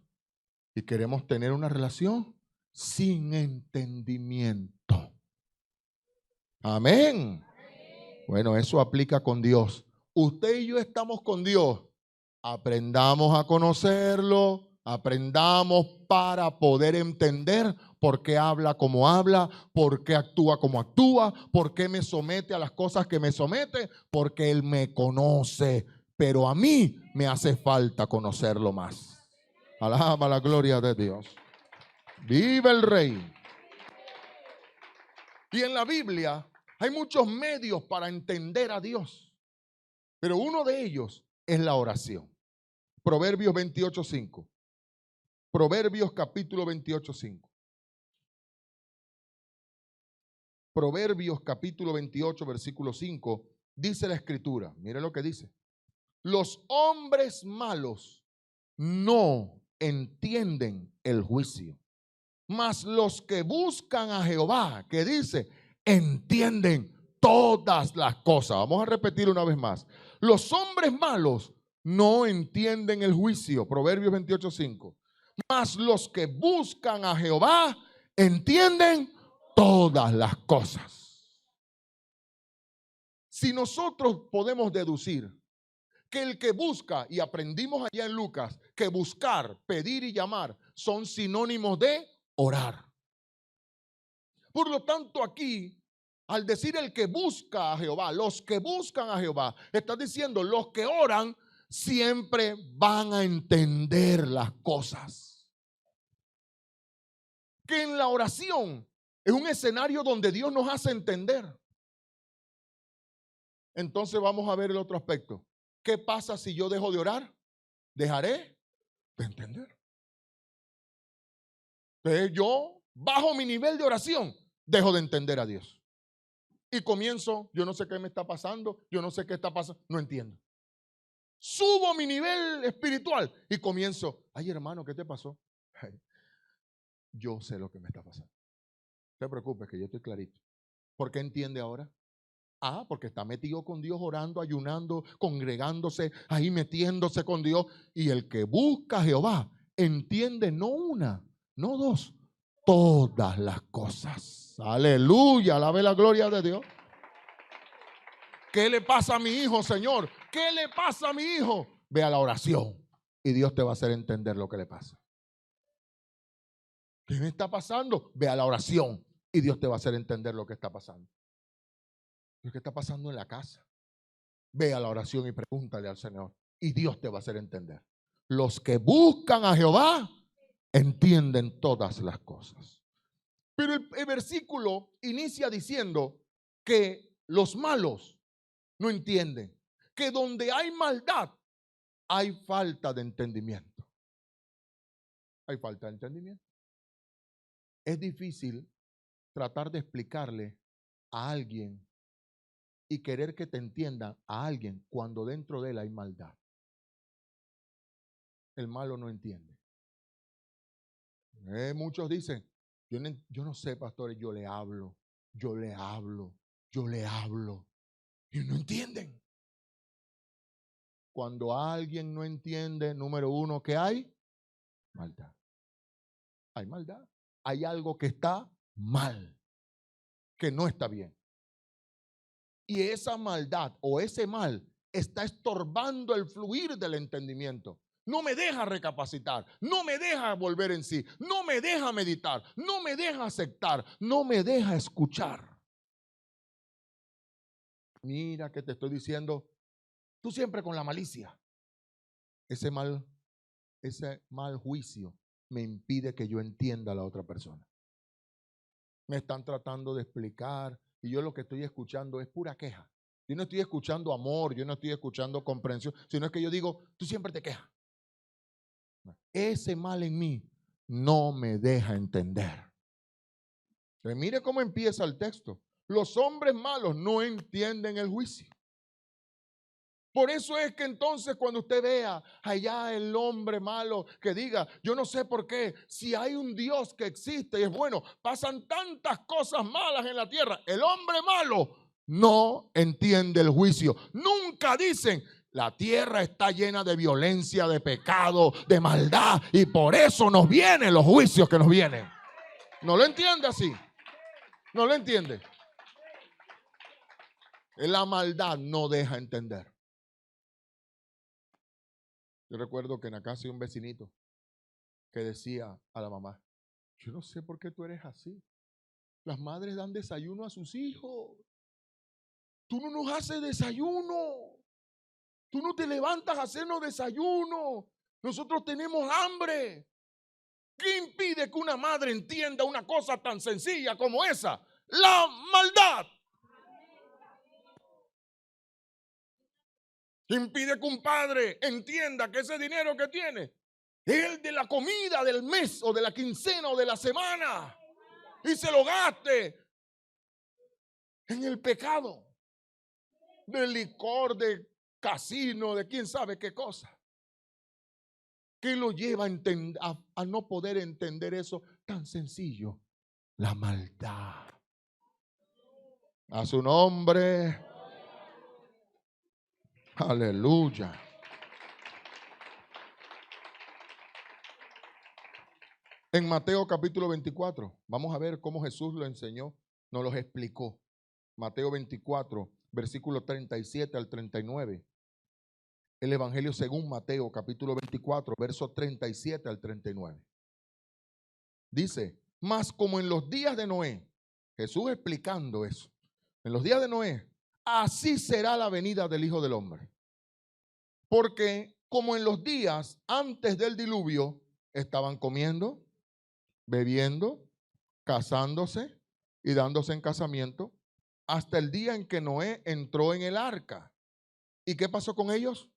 y queremos tener una relación sin entendimiento. Amén. Bueno, eso aplica con Dios. Usted y yo estamos con Dios. Aprendamos a conocerlo, aprendamos para poder entender por qué habla como habla, por qué actúa como actúa, por qué me somete a las cosas que me somete, porque Él me conoce. Pero a mí me hace falta conocerlo más. Alaba la gloria de Dios. Vive el Rey. Y en la Biblia hay muchos medios para entender a Dios. Pero uno de ellos es la oración. Proverbios 28:5. Proverbios capítulo 28:5. Proverbios capítulo 28, versículo 5. Dice la escritura. Mire lo que dice. Los hombres malos no entienden el juicio, mas los que buscan a Jehová, que dice, entienden todas las cosas. Vamos a repetir una vez más. Los hombres malos no entienden el juicio. Proverbios 28:5. Mas los que buscan a Jehová entienden todas las cosas. Si nosotros podemos deducir que el que busca, y aprendimos allá en Lucas, que buscar, pedir y llamar son sinónimos de orar. Por lo tanto, aquí, al decir el que busca a Jehová, los que buscan a Jehová, está diciendo los que oran siempre van a entender las cosas. Que en la oración es un escenario donde Dios nos hace entender. Entonces vamos a ver el otro aspecto. ¿Qué pasa si yo dejo de orar? Dejaré de entender. Entonces yo bajo mi nivel de oración, dejo de entender a Dios. Y comienzo, yo no sé qué me está pasando, yo no sé qué está pasando, no entiendo. Subo mi nivel espiritual y comienzo, ay hermano, ¿qué te pasó? Ay, yo sé lo que me está pasando. No te preocupes que yo estoy clarito. ¿Por qué entiende ahora? Ah, porque está metido con Dios, orando, ayunando, congregándose, ahí metiéndose con Dios. Y el que busca a Jehová entiende no una, no dos, todas las cosas. Aleluya, alabe la gloria de Dios. ¿Qué le pasa a mi hijo, Señor? ¿Qué le pasa a mi hijo? Ve a la oración y Dios te va a hacer entender lo que le pasa. ¿Qué me está pasando? Ve a la oración y Dios te va a hacer entender lo que está pasando. Lo que está pasando en la casa. Ve a la oración y pregúntale al Señor y Dios te va a hacer entender. Los que buscan a Jehová entienden todas las cosas. Pero el versículo inicia diciendo que los malos no entienden, que donde hay maldad hay falta de entendimiento. Hay falta de entendimiento. Es difícil tratar de explicarle a alguien y querer que te entienda a alguien cuando dentro de él hay maldad. El malo no entiende. Muchos dicen, yo no sé, pastores, yo le hablo. Y no entienden. Cuando alguien no entiende, número uno, ¿qué hay? Maldad. Hay maldad. Hay algo que está mal, que no está bien. Y esa maldad o ese mal está estorbando el fluir del entendimiento. No me deja recapacitar, no me deja volver en sí, no me deja meditar, no me deja aceptar, no me deja escuchar. Mira que te estoy diciendo, tú siempre con la malicia. Ese mal juicio me impide que yo entienda a la otra persona. Me están tratando de explicar y yo lo que estoy escuchando es pura queja. Yo no estoy escuchando amor, yo no estoy escuchando comprensión, sino es que yo digo, tú siempre te quejas. Ese mal en mí no me deja entender. Entonces, mire cómo empieza el texto. Los hombres malos no entienden el juicio. Por eso es que entonces cuando usted vea allá el hombre malo que diga, yo no sé por qué, si hay un Dios que existe y es bueno, pasan tantas cosas malas en la tierra. El hombre malo no entiende el juicio. Nunca dicen, la tierra está llena de violencia, de pecado, de maldad y por eso nos vienen los juicios que nos vienen. No lo entiende así. No lo entiende. La maldad no deja entender. Yo recuerdo que en la casa hay un vecinito que decía a la mamá, yo no sé por qué tú eres así. Las madres dan desayuno a sus hijos. Tú no nos haces desayuno. Tú no te levantas a hacernos desayuno. Nosotros tenemos hambre. ¿Qué impide que una madre entienda una cosa tan sencilla como esa? La maldad. Impide que un padre entienda que ese dinero que tiene es el de la comida del mes o de la quincena o de la semana y se lo gaste en el pecado del licor, de casino, de quién sabe qué cosa. ¿Qué lo lleva a no poder entender eso tan sencillo? La maldad. A su nombre. Aleluya. En Mateo capítulo 24, vamos a ver cómo Jesús lo enseñó, nos lo explicó. Mateo 24, versículo 37 al 39. El Evangelio según Mateo capítulo 24, verso 37 al 39. Dice, mas como en los días de Noé, Jesús explicando eso, en los días de Noé, así será la venida del Hijo del Hombre. Porque como en los días antes del diluvio, estaban comiendo, bebiendo, casándose y dándose en casamiento, hasta el día en que Noé entró en el arca. ¿Y qué pasó con ellos?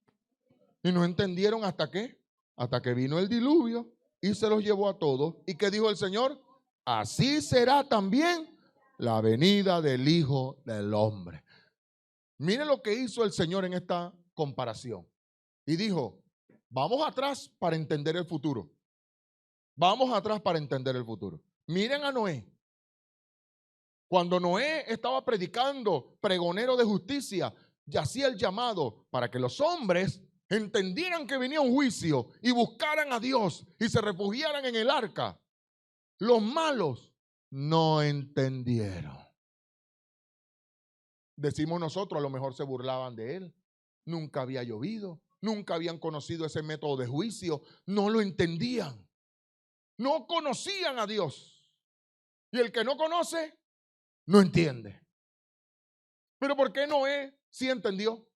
Y no entendieron hasta qué, hasta que vino el diluvio y se los llevó a todos. ¿Y qué dijo el Señor? Así será también la venida del Hijo del Hombre. Mire lo que hizo el Señor en esta comparación. Y dijo, vamos atrás para entender el futuro. Vamos atrás para entender el futuro. Miren a Noé. Cuando Noé estaba predicando, pregonero de justicia, y hacía el llamado para que los hombres entendieran que venía un juicio y buscaran a Dios y se refugiaran en el arca. Los malos no entendieron. Decimos nosotros, a lo mejor se burlaban de él. Nunca había llovido. nunca habían conocido ese método de juicio, no lo entendían, no conocían a Dios. Y el que no conoce, no entiende. Pero ¿por qué Noé sí entendió?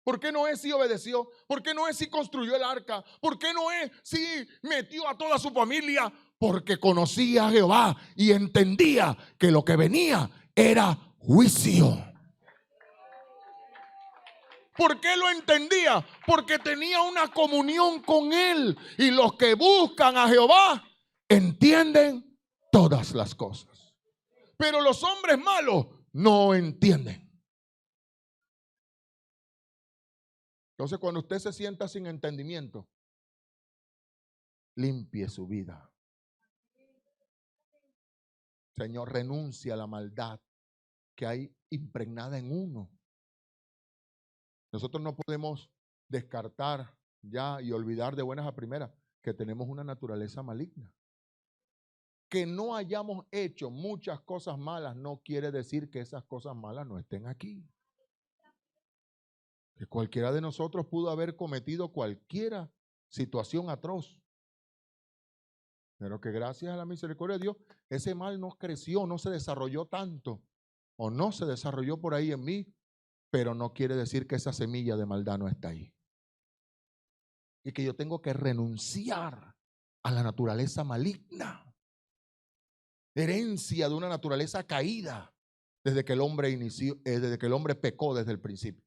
¿Por qué Noé sí obedeció? ¿Por qué Noé sí construyó el arca? ¿Por qué Noé sí metió a toda su familia? Porque conocía a Jehová y entendía que lo que venía era juicio. ¿Por qué lo entendía? Porque tenía una comunión con Él. Y los que buscan a Jehová entienden todas las cosas. Pero los hombres malos no entienden. Entonces, cuando usted se sienta sin entendimiento, limpie su vida. Señor, renuncia a la maldad que hay impregnada en uno. Nosotros no podemos descartar ya y olvidar de buenas a primeras que tenemos una naturaleza maligna. Que no hayamos hecho muchas cosas malas no quiere decir que esas cosas malas no estén aquí. Que cualquiera de nosotros pudo haber cometido cualquier situación atroz. Pero que gracias a la misericordia de Dios, ese mal no creció, no se desarrolló tanto. O no se desarrolló por ahí en mí, pero no quiere decir que esa semilla de maldad no está ahí. Y que yo tengo que renunciar a la naturaleza maligna. Herencia de una naturaleza caída desde que el hombre inició, desde que el hombre pecó desde el principio.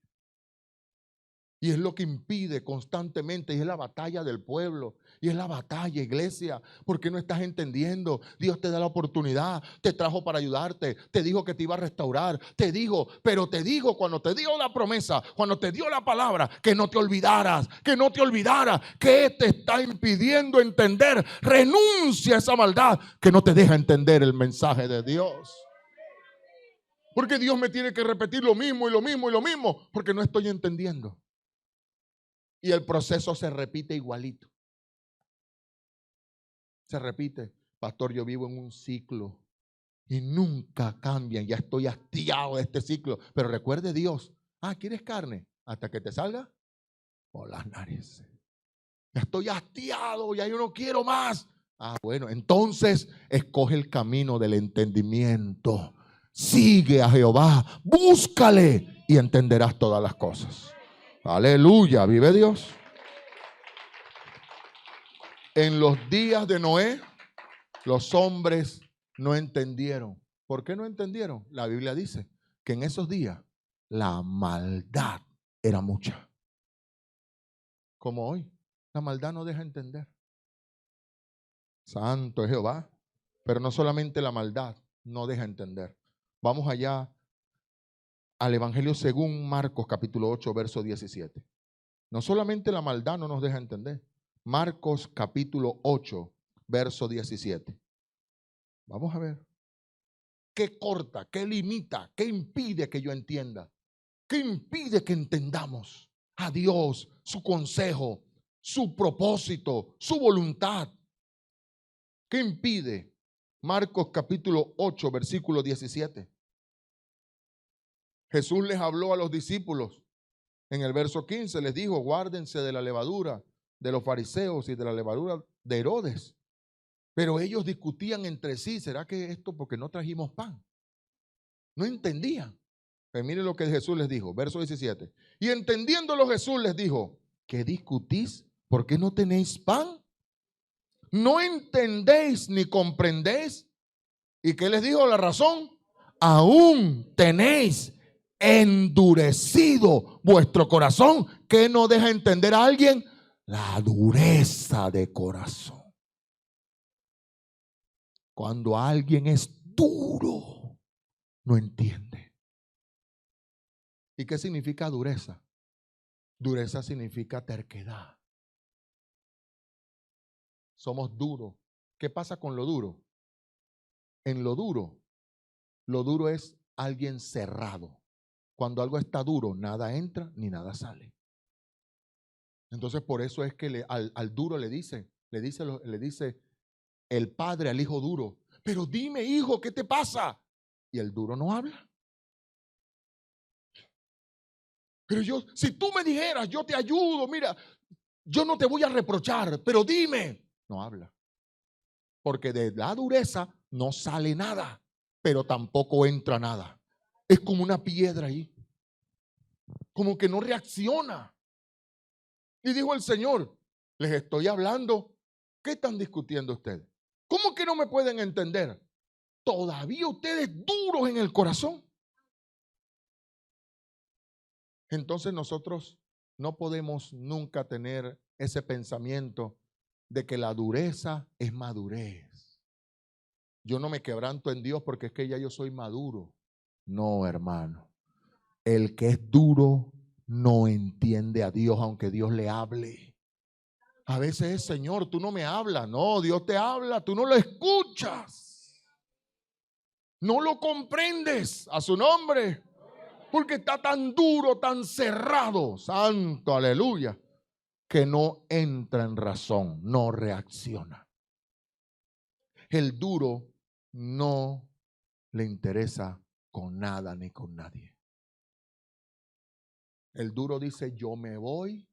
Y es lo que impide constantemente, y es la batalla del pueblo, y es la batalla, iglesia, porque no estás entendiendo. Dios te da la oportunidad, te trajo para ayudarte, te dijo que te iba a restaurar, te dijo, pero te dijo cuando te dio la promesa, cuando te dio la palabra, que no te olvidaras, ¿qué te está impidiendo entender? Renuncia a esa maldad que no te deja entender el mensaje de Dios. Porque Dios me tiene que repetir lo mismo y lo mismo y lo mismo, porque no estoy entendiendo. Y el proceso se repite igualito. Se repite. Pastor, yo vivo en un ciclo y nunca cambian. Ya estoy hastiado de este ciclo. Pero recuerde Dios. ¿Quieres carne? Hasta que te salga por las narices. Ya estoy hastiado, ya yo no quiero más. Bueno, entonces escoge el camino del entendimiento. Sigue a Jehová, búscale y entenderás todas las cosas. Aleluya, vive Dios. En los días de Noé, los hombres no entendieron. ¿Por qué no entendieron? La Biblia dice que en esos días la maldad era mucha. Como hoy, la maldad no deja entender. Santo es Jehová. Pero no solamente la maldad no deja entender. Vamos allá al Evangelio según Marcos capítulo 8, verso 17. No solamente la maldad no nos deja entender. Marcos capítulo 8, verso 17. Vamos a ver. ¿Qué corta? ¿Qué limita? ¿Qué impide que yo entienda? ¿Qué impide que entendamos a Dios, su consejo, su propósito, su voluntad? ¿Qué impide? Marcos capítulo 8, versículo 17. Jesús les habló a los discípulos. En el verso 15 les dijo, guárdense de la levadura de los fariseos y de la levadura de Herodes. Pero ellos discutían entre sí, ¿será que esto porque no trajimos pan? No entendían. Pero miren lo que Jesús les dijo, verso 17. Y entendiéndolo Jesús les dijo, ¿qué discutís? ¿Por qué no tenéis pan? ¿No entendéis ni comprendéis? ¿Y qué les dijo la razón? Aún tenéis endurecido vuestro corazón. ¿Qué no deja entender a alguien? La dureza de corazón. Cuando alguien es duro, no entiende. ¿Y qué significa dureza? Dureza significa terquedad. Somos duros. ¿Qué pasa con lo duro? En lo duro es alguien cerrado. Cuando algo está duro, nada entra ni nada sale. Entonces por eso es que al duro le dice el padre al hijo duro, pero dime hijo, ¿qué te pasa? Y el duro no habla. Pero si tú me dijeras, yo te ayudo, mira, yo no te voy a reprochar, pero dime. No habla. Porque de la dureza no sale nada, pero tampoco entra nada. Es como una piedra ahí. Como que no reacciona. Y dijo el Señor, les estoy hablando. ¿Qué están discutiendo ustedes? ¿Cómo que no me pueden entender? ¿Todavía ustedes duros en el corazón? Entonces nosotros no podemos nunca tener ese pensamiento de que la dureza es madurez. Yo no me quebranto en Dios porque es que ya yo soy maduro. No, hermano. El que es duro no entiende a Dios aunque Dios le hable. A veces es, Señor, tú no me hablas. No, Dios te habla, tú no lo escuchas. No lo comprendes a su nombre. Porque está tan duro, tan cerrado, santo, aleluya, que no entra en razón, no reacciona. El duro no le interesa con nada ni con nadie. El duro dice, yo me voy,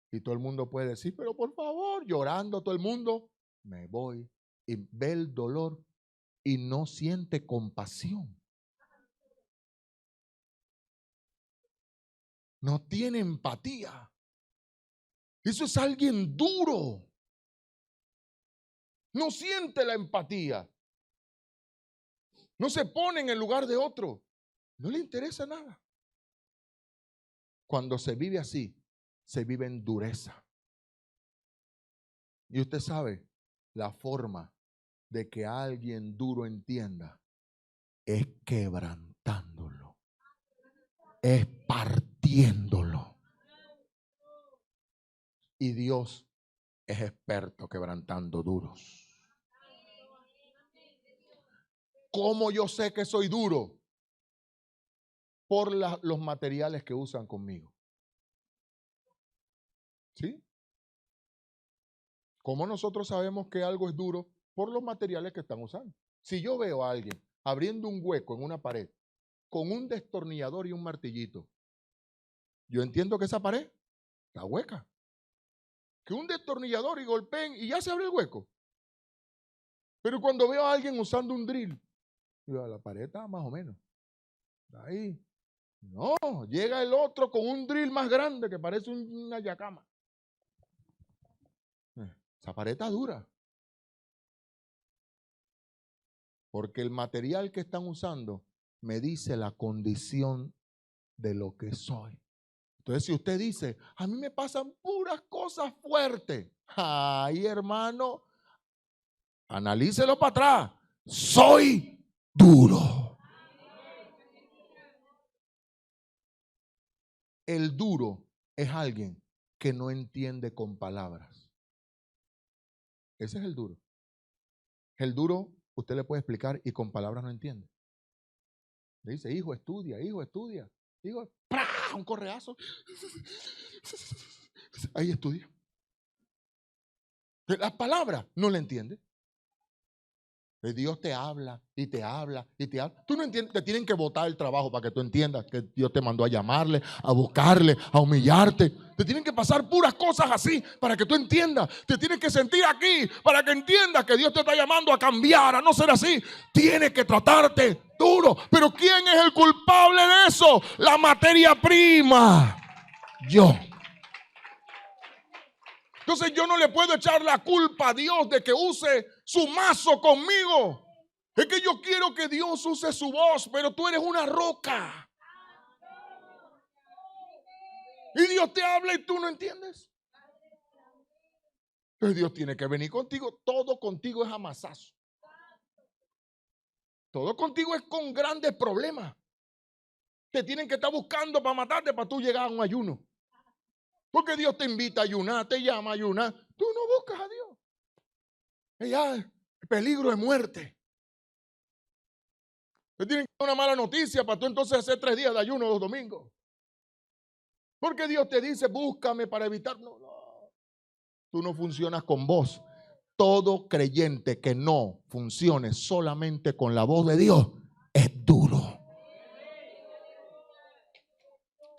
y todo el mundo puede decir, pero por favor, llorando todo el mundo, me voy, y ve el dolor y no siente compasión. No tiene empatía. Eso es alguien duro. No siente la empatía. No se pone en el lugar de otro. No le interesa nada. Cuando se vive así, se vive en dureza. Y usted sabe, la forma de que alguien duro entienda es quebrantándolo. Es partiéndolo. Y Dios es experto quebrantando duros. ¿Cómo yo sé que soy duro? Por los materiales que usan conmigo. ¿Sí? ¿Cómo nosotros sabemos que algo es duro? Por los materiales que están usando. Si yo veo a alguien abriendo un hueco en una pared con un destornillador y un martillito, yo entiendo que esa pared está hueca. Que un destornillador y golpeen y ya se abre el hueco. Pero cuando veo a alguien usando un drill, digo, la pared está más o menos. Ahí. No, llega el otro con un drill más grande que parece una yacama. Esa pared está dura. Porque el material que están usando me dice la condición de lo que soy. Entonces, si usted dice, a mí me pasan puras cosas fuertes. Ay, hermano, analícelo para atrás. Soy duro. El duro es alguien que no entiende con palabras. Ese es el duro. El duro usted le puede explicar y con palabras no entiende. Le dice, hijo, estudia, hijo, estudia. Hijo, ¡prá! Un correazo. Ahí estudia. Las palabras no le entiende. Dios te habla y te habla y te habla. Tú no entiendes, te tienen que botar el trabajo para que tú entiendas que Dios te mandó a llamarle, a buscarle, a humillarte. Te tienen que pasar puras cosas así para que tú entiendas. Te tienes que sentir aquí para que entiendas que Dios te está llamando a cambiar, a no ser así. Tiene que tratarte duro. Pero ¿quién es el culpable de eso? La materia prima. Yo. Entonces yo no le puedo echar la culpa a Dios de que use su mazo conmigo. Es que yo quiero que Dios use su voz, pero tú eres una roca. Y Dios te habla y tú no entiendes. Entonces Dios tiene que venir contigo. Todo contigo es amasazo. Todo contigo es con grandes problemas. Te tienen que estar buscando para matarte para tú llegar a un ayuno. Porque Dios te invita a ayunar, te llama a ayunar. Tú no buscas a Dios. Ya, peligro de muerte. Te tienen que dar una mala noticia para tú entonces hacer 3 días de ayuno los domingos. Porque Dios te dice, búscame para evitar. No. Tú no funcionas con voz. Todo creyente que no funcione solamente con la voz de Dios es duro.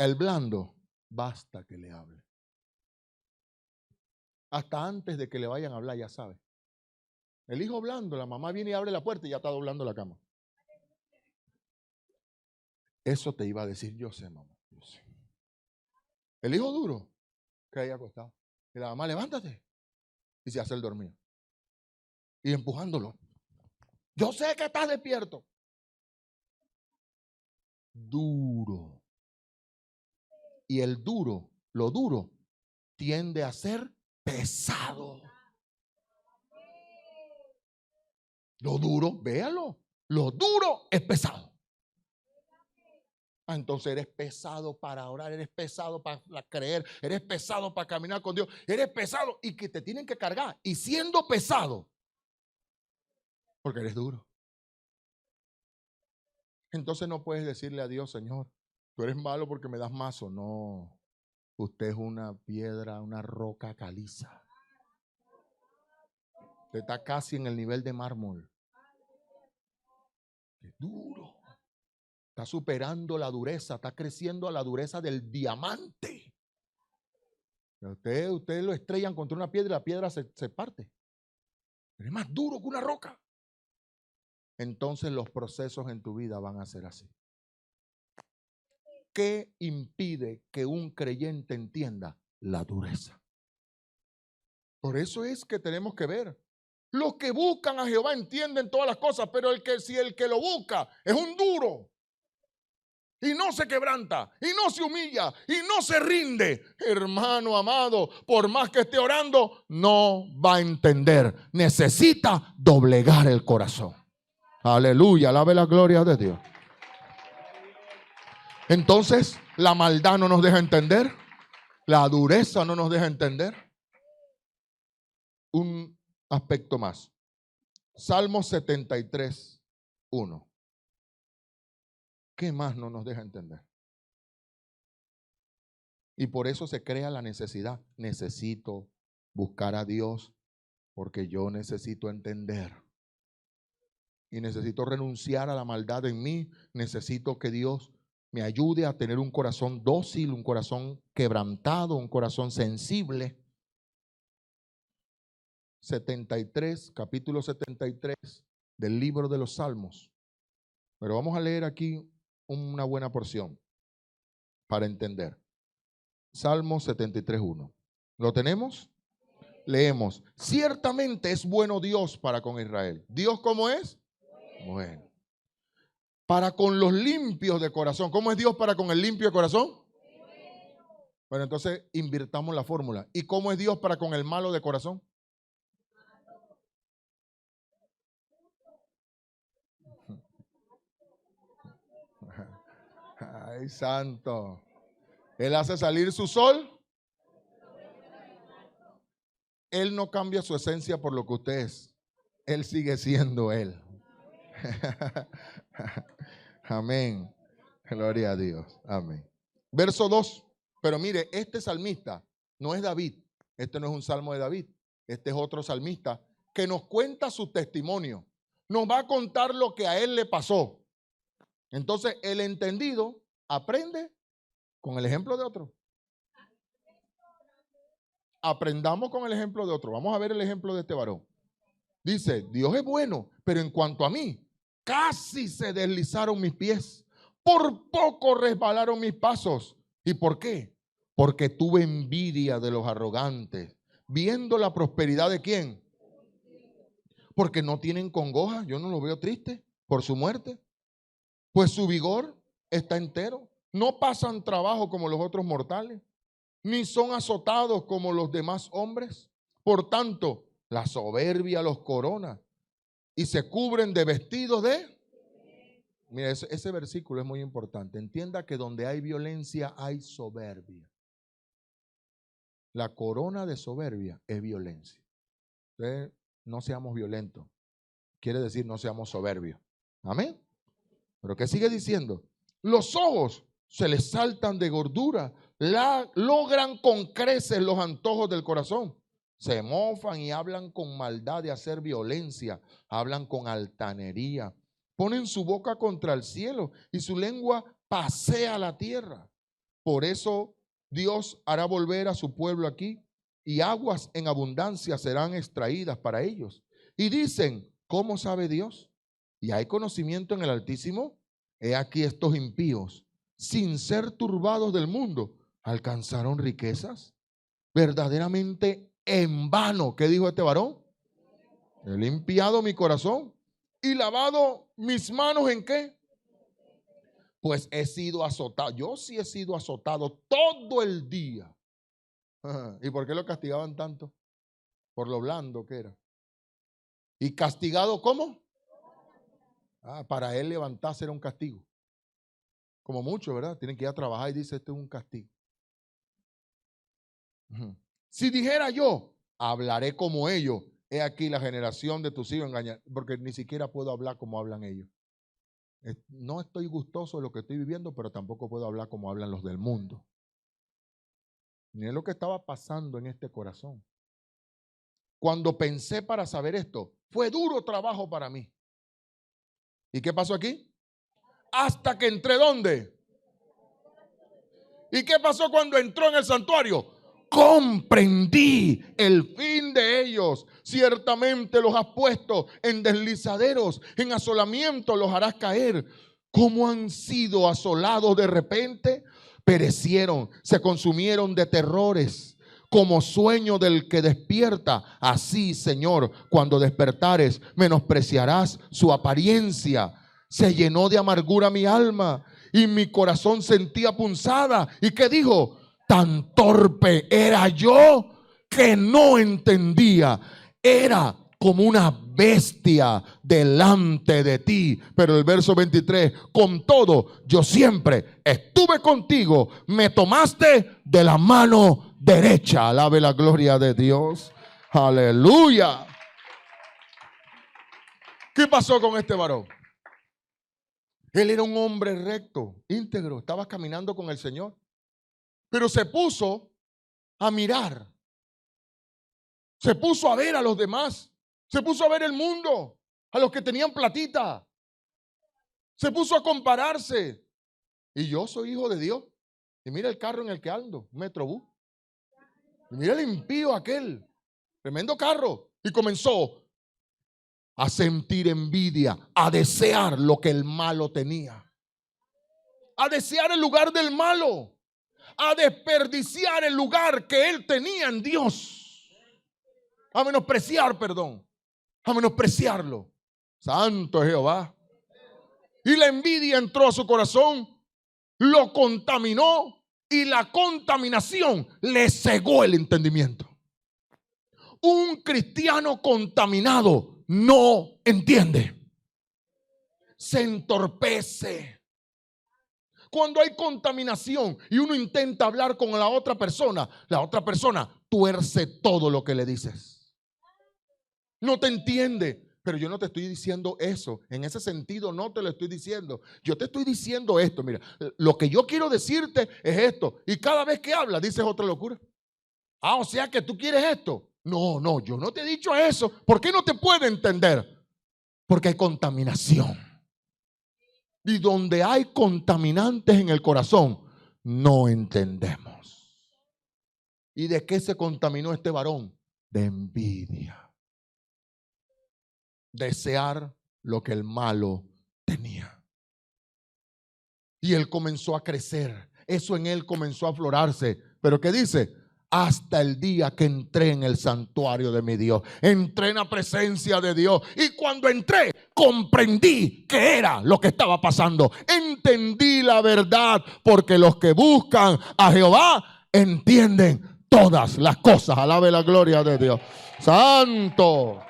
El blando basta que le hable. Hasta antes de que le vayan a hablar, ya sabe. El hijo hablando, la mamá viene y abre la puerta y ya está doblando la cama. Eso te iba a decir, yo sé, mamá. Yo sé. El hijo duro, que ahí acostado. Y la mamá, levántate. Y se hace el dormido. Y empujándolo. Yo sé que estás despierto. Duro. Y el duro, lo duro, tiende a ser pesado. Lo duro, véalo. Lo duro es pesado. Entonces eres pesado para orar, eres pesado para creer, eres pesado para caminar con Dios, eres pesado y que te tienen que cargar. Y siendo pesado, porque eres duro. Entonces no puedes decirle a Dios, Señor, tú eres malo porque me das mazo. No, usted es una piedra, una roca caliza. Usted está casi en el nivel de mármol. Es duro. Está superando la dureza, está creciendo a la dureza del diamante. Usted lo estrellan contra una piedra y la piedra se parte. Pero es más duro que una roca. Entonces los procesos en tu vida van a ser así. ¿Qué impide que un creyente entienda? La dureza. Por eso es que tenemos que ver. Los que buscan a Jehová entienden todas las cosas, pero si el que lo busca es un duro y no se quebranta, y no se humilla, y no se rinde, hermano amado, por más que esté orando, no va a entender. Necesita doblegar el corazón. Aleluya, alabe la gloria de Dios. Entonces, la maldad no nos deja entender, la dureza no nos deja entender. Un aspecto más. Salmo 73, 1. ¿Qué más no nos deja entender? Y por eso se crea la necesidad. Necesito buscar a Dios porque yo necesito entender. Y necesito renunciar a la maldad en mí. Necesito que Dios me ayude a tener un corazón dócil, un corazón quebrantado, un corazón sensible. 73, capítulo 73 del libro de los Salmos. Pero vamos a leer aquí una buena porción para entender. Salmo 73:1. ¿Lo tenemos? Leemos. Ciertamente es bueno Dios para con Israel. ¿Dios cómo es? Bueno. Para con los limpios de corazón. ¿Cómo es Dios para con el limpio de corazón? Bueno, entonces invirtamos la fórmula. ¿Y cómo es Dios para con el malo de corazón? Ay, santo. Él hace salir su sol. Él no cambia su esencia por lo que usted es. Él sigue siendo Él. Amén. Gloria a Dios. Amén. Verso 2. Pero mire, este salmista no es David. Este no es un salmo de David. Este es otro salmista que nos cuenta su testimonio. Nos va a contar lo que a él le pasó. Entonces, el entendido aprende con el ejemplo de otro. Aprendamos con el ejemplo de otro. Vamos a ver el ejemplo de este varón. Dice, Dios es bueno, pero en cuanto a mí, casi se deslizaron mis pies. Por poco resbalaron mis pasos. ¿Y por qué? Porque tuve envidia de los arrogantes, viendo la prosperidad de ¿quién? Porque no tienen congoja. Yo no los veo tristes por su muerte. Pues su vigor está entero. No pasan trabajo como los otros mortales, ni son azotados como los demás hombres. Por tanto, la soberbia los corona y se cubren de vestidos de... Mira, ese versículo es muy importante. Entienda que donde hay violencia hay soberbia. La corona de soberbia es violencia. Entonces, no seamos violentos. Quiere decir no seamos soberbios. Amén. Pero ¿qué sigue diciendo? Los ojos se les saltan de gordura. Logran con creces los antojos del corazón. Se mofan y hablan con maldad de hacer violencia. Hablan con altanería. Ponen su boca contra el cielo y su lengua pasea la tierra. Por eso Dios hará volver a su pueblo aquí y aguas en abundancia serán extraídas para ellos. Y dicen, ¿cómo sabe Dios? ¿Y hay conocimiento en el Altísimo? He aquí estos impíos, sin ser turbados del mundo, alcanzaron riquezas. Verdaderamente en vano. ¿Qué dijo este varón? He limpiado mi corazón y lavado mis manos ¿en qué? Pues he sido azotado. Yo sí he sido azotado todo el día. ¿Y por qué lo castigaban tanto? Por lo blando que era. ¿Y castigado cómo? Para él levantarse era un castigo. Como mucho, ¿verdad? Tienen que ir a trabajar y dice, esto es un castigo. Si dijera yo, hablaré como ellos, he aquí la generación de tus hijos engañar, porque ni siquiera puedo hablar como hablan ellos. No estoy gustoso de lo que estoy viviendo, pero tampoco puedo hablar como hablan los del mundo. Ni es lo que estaba pasando en este corazón. Cuando pensé para saber esto, fue duro trabajo para mí. ¿Y qué pasó aquí? Hasta que entré, ¿dónde? ¿Y qué pasó cuando entró en el santuario? Comprendí el fin de ellos. Ciertamente los has puesto en deslizaderos, en asolamiento los harás caer. ¿Cómo han sido asolados de repente? Perecieron, se consumieron de terrores. Como sueño del que despierta, así, Señor, cuando despertares, menospreciarás su apariencia. Se llenó de amargura mi alma y mi corazón sentía punzada. ¿Y qué dijo? Tan torpe era yo que no entendía. Era como una bestia delante de ti. Pero el verso 23, con todo, yo siempre estuve contigo. Me tomaste de la mano derecha. Alabe la gloria de Dios. Aleluya. ¿Qué pasó con este varón? Él era un hombre recto, íntegro. Estaba caminando con el Señor. Pero se puso a mirar. Se puso a ver a los demás. Se puso a ver el mundo, a los que tenían platita. Se puso a compararse. Y yo soy hijo de Dios. Y mira el carro en el que ando, un Metrobús. Y mira el impío aquel, tremendo carro. Y comenzó a sentir envidia, a desear lo que el malo tenía. A desear el lugar del malo. A desperdiciar el lugar que él tenía en Dios. A menospreciar, perdón. A menospreciarlo. Santo es Jehová. Y la envidia entró a su corazón, lo contaminó y la contaminación le cegó el entendimiento. Un cristiano contaminado no entiende. Se entorpece. Cuando hay contaminación y uno intenta hablar con la otra persona tuerce todo lo que le dices. No te entiende. Pero yo no te estoy diciendo eso. En ese sentido no te lo estoy diciendo. Yo te estoy diciendo esto. Mira, lo que yo quiero decirte es esto. Y cada vez que hablas dices otra locura. O sea que tú quieres esto. No, yo no te he dicho eso. ¿Por qué no te puede entender? Porque hay contaminación. Y donde hay contaminantes en el corazón, no entendemos. ¿Y de qué se contaminó este varón? De envidia. Desear lo que el malo tenía. Y él comenzó a crecer. Eso en él comenzó a aflorarse. Pero ¿qué dice? Hasta el día que entré en el santuario de mi Dios. Entré en la presencia de Dios. Y cuando entré, comprendí qué era lo que estaba pasando. Entendí la verdad. Porque los que buscan a Jehová entienden todas las cosas. Alabe la gloria de Dios. Santo.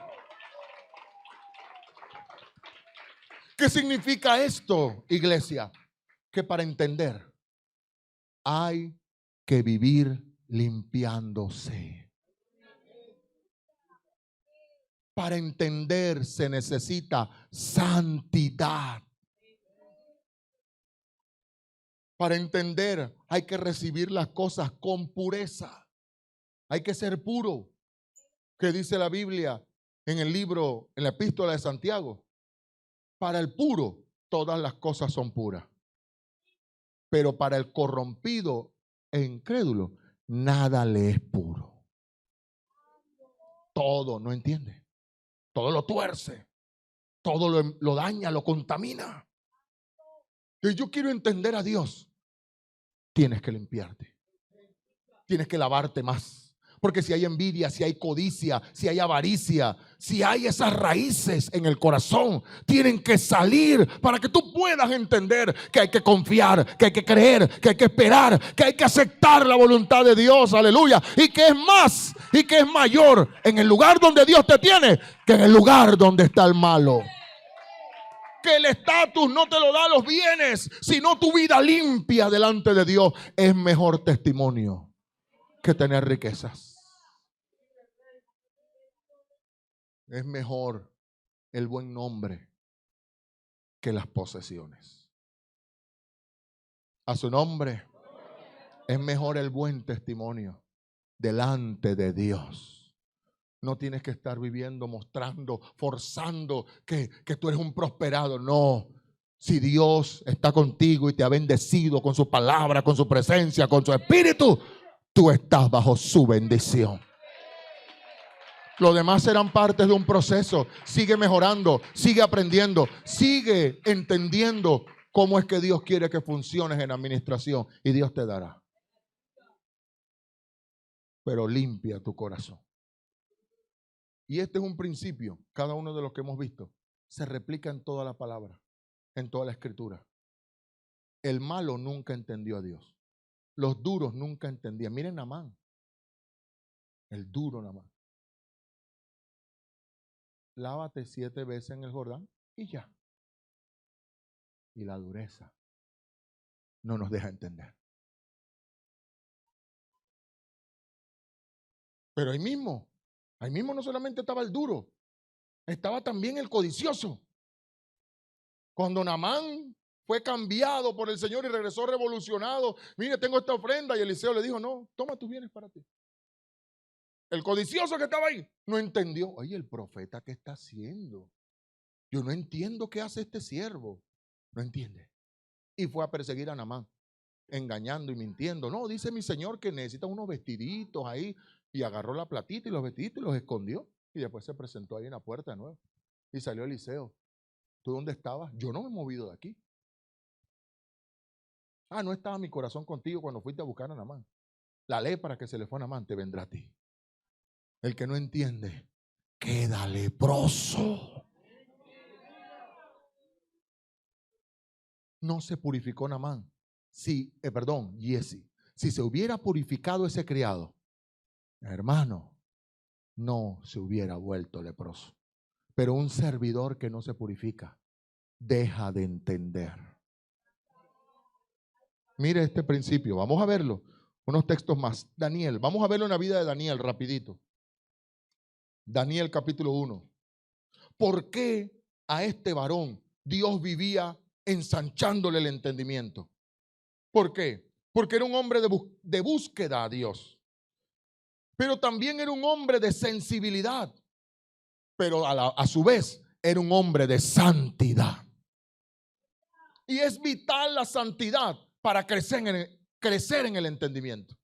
¿Qué significa esto, iglesia? Que para entender hay que vivir limpiándose. Para entender se necesita santidad. Para entender hay que recibir las cosas con pureza. Hay que ser puro. ¿Qué dice la Biblia en el libro, en la epístola de Santiago? Para el puro, todas las cosas son puras. Pero para el corrompido, e incrédulo, nada le es puro. Todo no entiende. Todo lo tuerce. Todo lo daña, lo contamina. Entonces yo quiero entender a Dios. Tienes que limpiarte. Tienes que lavarte más. Porque si hay envidia, si hay codicia, si hay avaricia, si hay esas raíces en el corazón, tienen que salir para que tú puedas entender que hay que confiar, que hay que creer, que hay que esperar, que hay que aceptar la voluntad de Dios, aleluya, y que es más y que es mayor en el lugar donde Dios te tiene que en el lugar donde está el malo. Que el estatus no te lo da los bienes, sino tu vida limpia delante de Dios es mejor testimonio que tener riquezas. Es mejor el buen nombre que las posesiones. A su nombre es mejor el buen testimonio delante de Dios. No tienes que estar viviendo, mostrando, forzando que tú eres un prosperado. No. Si Dios está contigo y te ha bendecido con su palabra, con su presencia, con su espíritu, tú estás bajo su bendición. Los demás serán partes de un proceso. Sigue mejorando, sigue aprendiendo, sigue entendiendo cómo es que Dios quiere que funciones en administración y Dios te dará. Pero limpia tu corazón. Y este es un principio, cada uno de los que hemos visto, se replica en toda la palabra, en toda la escritura. El malo nunca entendió a Dios. Los duros nunca entendían. Miren Naamán, el duro Naamán. Lávate 7 veces en el Jordán y ya. Y la dureza no nos deja entender. Pero ahí mismo no solamente estaba el duro, estaba también el codicioso. Cuando Naamán fue cambiado por el Señor y regresó revolucionado, mire, tengo esta ofrenda, y Eliseo le dijo, no, toma tus bienes para ti. El codicioso que estaba ahí no entendió. Oye, el profeta, ¿qué está haciendo? Yo no entiendo qué hace este siervo. No entiende. Y fue a perseguir a Naamán, engañando y mintiendo. No, dice mi señor que necesita unos vestiditos ahí. Y agarró la platita y los vestiditos y los escondió. Y después se presentó ahí en la puerta de nuevo. Y salió Eliseo. ¿Tú dónde estabas? Yo no me he movido de aquí. Ah, no estaba mi corazón contigo cuando fuiste a buscar a Naamán. La lepra que se le fue a Naamán te vendrá a ti. El que no entiende, queda leproso. No se purificó Naamán. Giezi. Si se hubiera purificado ese criado, hermano, no se hubiera vuelto leproso. Pero un servidor que no se purifica, deja de entender. Mire este principio, vamos a verlo. Unos textos más. Daniel, vamos a verlo en la vida de Daniel rapidito. Daniel capítulo 1. ¿Por qué a este varón Dios vivía ensanchándole el entendimiento? ¿Por qué? Porque era un hombre de búsqueda a Dios. Pero también era un hombre de sensibilidad. Pero a su vez era un hombre de santidad. Y es vital la santidad para crecer en el entendimiento.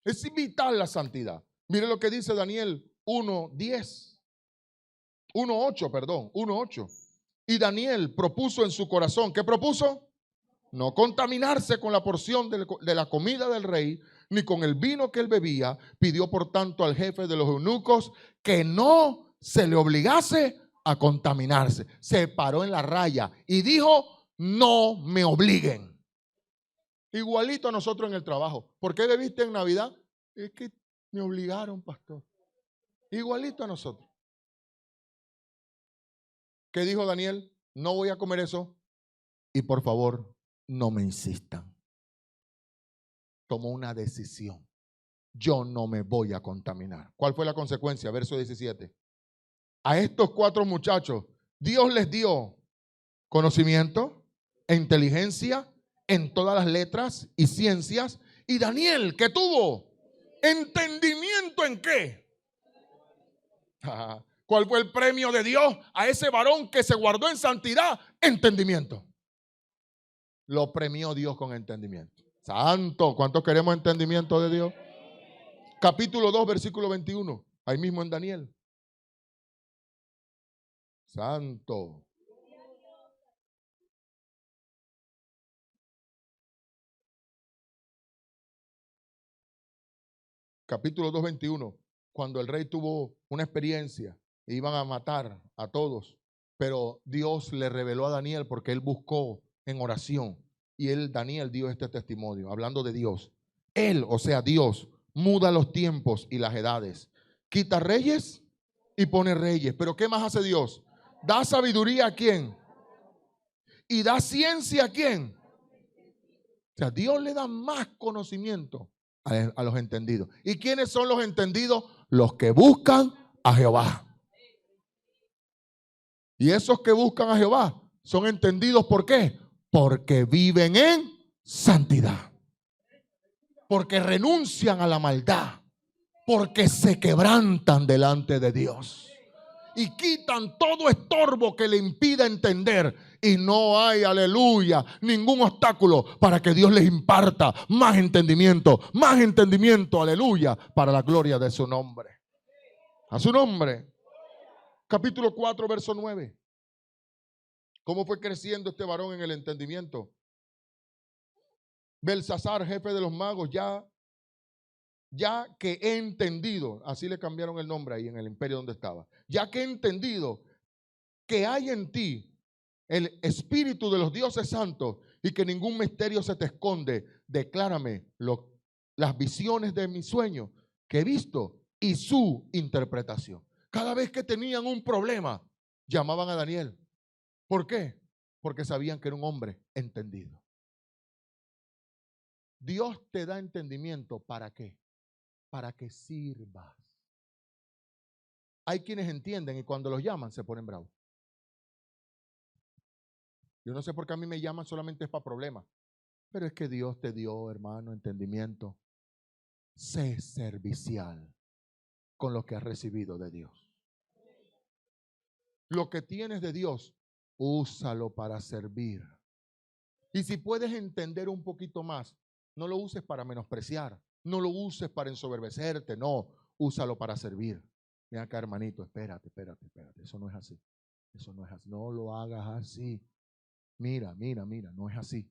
Es vital la santidad. Mire lo que dice Daniel 1:10. 1:8. Y Daniel propuso en su corazón, ¿qué propuso? No contaminarse con la porción de la comida del rey, ni con el vino que él bebía. Pidió por tanto al jefe de los eunucos que no se le obligase a contaminarse. Se paró en la raya y dijo, no me obliguen. Igualito a nosotros en el trabajo. ¿Por qué bebiste en Navidad? Es que me obligaron, pastor. Igualito a nosotros. ¿Qué dijo Daniel? No voy a comer eso. Y por favor, no me insistan. Tomó una decisión. Yo no me voy a contaminar. ¿Cuál fue la consecuencia? Verso 17. A estos 4 muchachos, Dios les dio conocimiento e inteligencia en todas las letras y ciencias. Y Daniel, ¿qué tuvo? ¿Entendimiento en qué? ¿Cuál fue el premio de Dios a ese varón que se guardó en santidad? Entendimiento. Lo premió Dios con entendimiento. Santo, ¿cuántos queremos entendimiento de Dios? Capítulo 2, versículo 21. Ahí mismo en Daniel. Santo. Capítulo 2, 21. Cuando el rey tuvo una experiencia, iban a matar a todos, pero Dios le reveló a Daniel porque él buscó en oración. Y Daniel dio este testimonio, hablando de Dios. Él, o sea, Dios, muda los tiempos y las edades. Quita reyes y pone reyes. Pero ¿qué más hace Dios? Da sabiduría a quién. Y da ciencia a quién. O sea, Dios le da más conocimiento a los entendidos. ¿Y quiénes son los entendidos? Los que buscan a Jehová. Y esos que buscan a Jehová son entendidos, ¿por qué? Porque viven en santidad. Porque renuncian a la maldad. Porque se quebrantan delante de Dios. Y quitan todo estorbo que le impida entender. Y no hay, aleluya, ningún obstáculo para que Dios les imparta más entendimiento, aleluya, para la gloria de su nombre. A su nombre. Capítulo 4, verso 9. ¿Cómo fue creciendo este varón en el entendimiento? Belsasar, jefe de los magos, ya que he entendido, así le cambiaron el nombre ahí en el imperio donde estaba, ya que he entendido que hay en ti el espíritu de los dioses santos y que ningún misterio se te esconde, declárame las visiones de mi sueño que he visto y su interpretación. Cada vez que tenían un problema, llamaban a Daniel. ¿Por qué? Porque sabían que era un hombre entendido. Dios te da entendimiento, ¿para qué? Para que sirvas. Hay quienes entienden y cuando los llaman se ponen bravos. Yo no sé por qué a mí me llaman solamente es para problemas. Pero es que Dios te dio, hermano, entendimiento. Sé servicial con lo que has recibido de Dios. Lo que tienes de Dios, úsalo para servir. Y si puedes entender un poquito más, no lo uses para menospreciar, no lo uses para ensoberbecerte, no, úsalo para servir. Ven acá, hermanito, espérate, eso no es así. Eso no es así, no lo hagas así. Mira, no es así.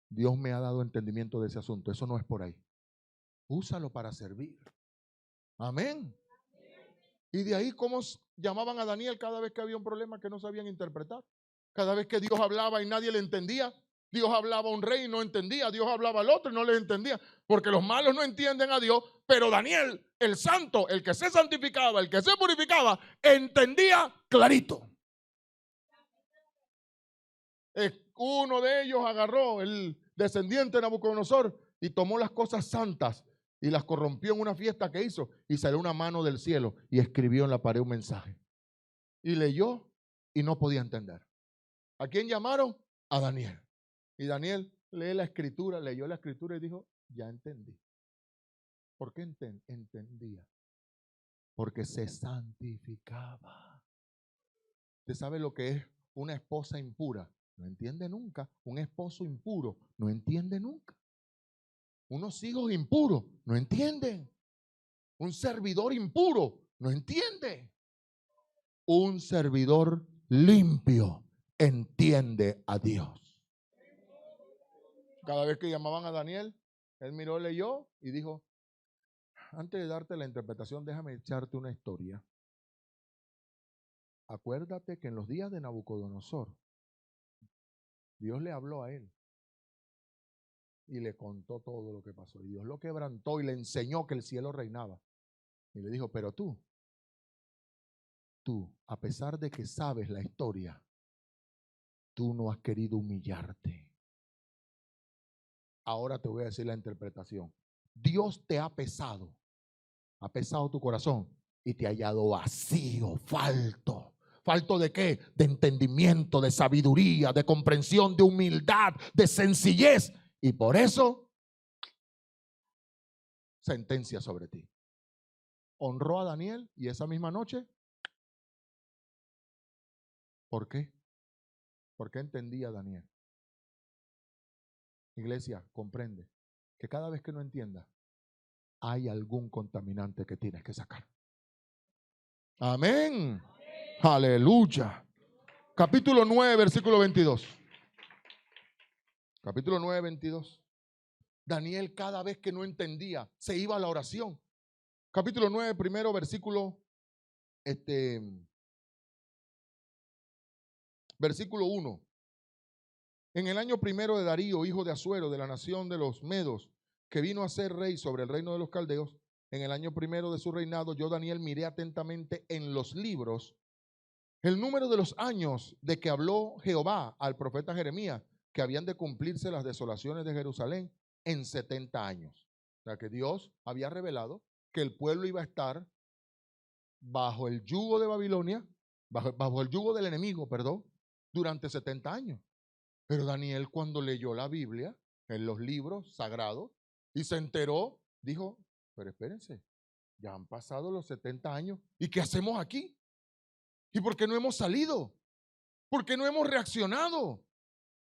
Dios me ha dado entendimiento de ese asunto, eso no es por ahí. Úsalo para servir. Amén. Y de ahí cómo llamaban a Daniel cada vez que había un problema que no sabían interpretar. Cada vez que Dios hablaba y nadie le entendía. Dios hablaba a un rey y no entendía. Dios hablaba al otro y no le entendía. Porque los malos no entienden a Dios. Pero Daniel, el santo, el que se santificaba, el que se purificaba, entendía clarito. Uno de ellos agarró, el descendiente de Nabucodonosor, y tomó las cosas santas y las corrompió en una fiesta que hizo, y salió una mano del cielo y escribió en la pared un mensaje. Y leyó y no podía entender. ¿A quién llamaron? A Daniel. Y Daniel lee la escritura, leyó la escritura y dijo, ya entendí. ¿Por qué entendía? Porque se santificaba. ¿Usted sabe lo que es una esposa impura? No entiende nunca. Un esposo impuro no entiende nunca. Unos hijos impuros no entienden. Un servidor impuro no entiende. Un servidor limpio entiende a Dios. Cada vez que llamaban a Daniel, él miró, leyó y dijo, antes de darte la interpretación, déjame echarte una historia. Acuérdate que en los días de Nabucodonosor, Dios le habló a él y le contó todo lo que pasó. Y Dios lo quebrantó y le enseñó que el cielo reinaba. Y le dijo, pero tú, a pesar de que sabes la historia, tú no has querido humillarte. Ahora te voy a decir la interpretación. Dios te ha pesado tu corazón y te ha hallado vacío, falto. ¿Falto de qué? De entendimiento, de sabiduría, de comprensión, de humildad, de sencillez. Y por eso, sentencia sobre ti. Honró a Daniel y esa misma noche, ¿por qué? Porque entendía a Daniel. Iglesia, comprende que cada vez que no entiendas, hay algún contaminante que tienes que sacar. Amén. Aleluya. Capítulo 9, versículo 22. Capítulo 9, 22. Daniel, cada vez que no entendía, se iba a la oración. Capítulo 9, primero versículo, versículo 1. En el año primero de Darío, hijo de Asuero, de la nación de los Medos, que vino a ser rey sobre el reino de los caldeos, en el año primero de su reinado, yo, Daniel, miré atentamente en los libros el número de los años de que habló Jehová al profeta Jeremías, que habían de cumplirse las desolaciones de Jerusalén en 70 años. O sea que Dios había revelado que el pueblo iba a estar bajo el yugo de Babilonia, bajo el yugo del enemigo, perdón, durante 70 años. Pero Daniel, cuando leyó la Biblia en los libros sagrados y se enteró, dijo, pero espérense, ya han pasado los 70 años. ¿Y qué hacemos aquí? ¿Y por qué no hemos salido? ¿Por qué no hemos reaccionado?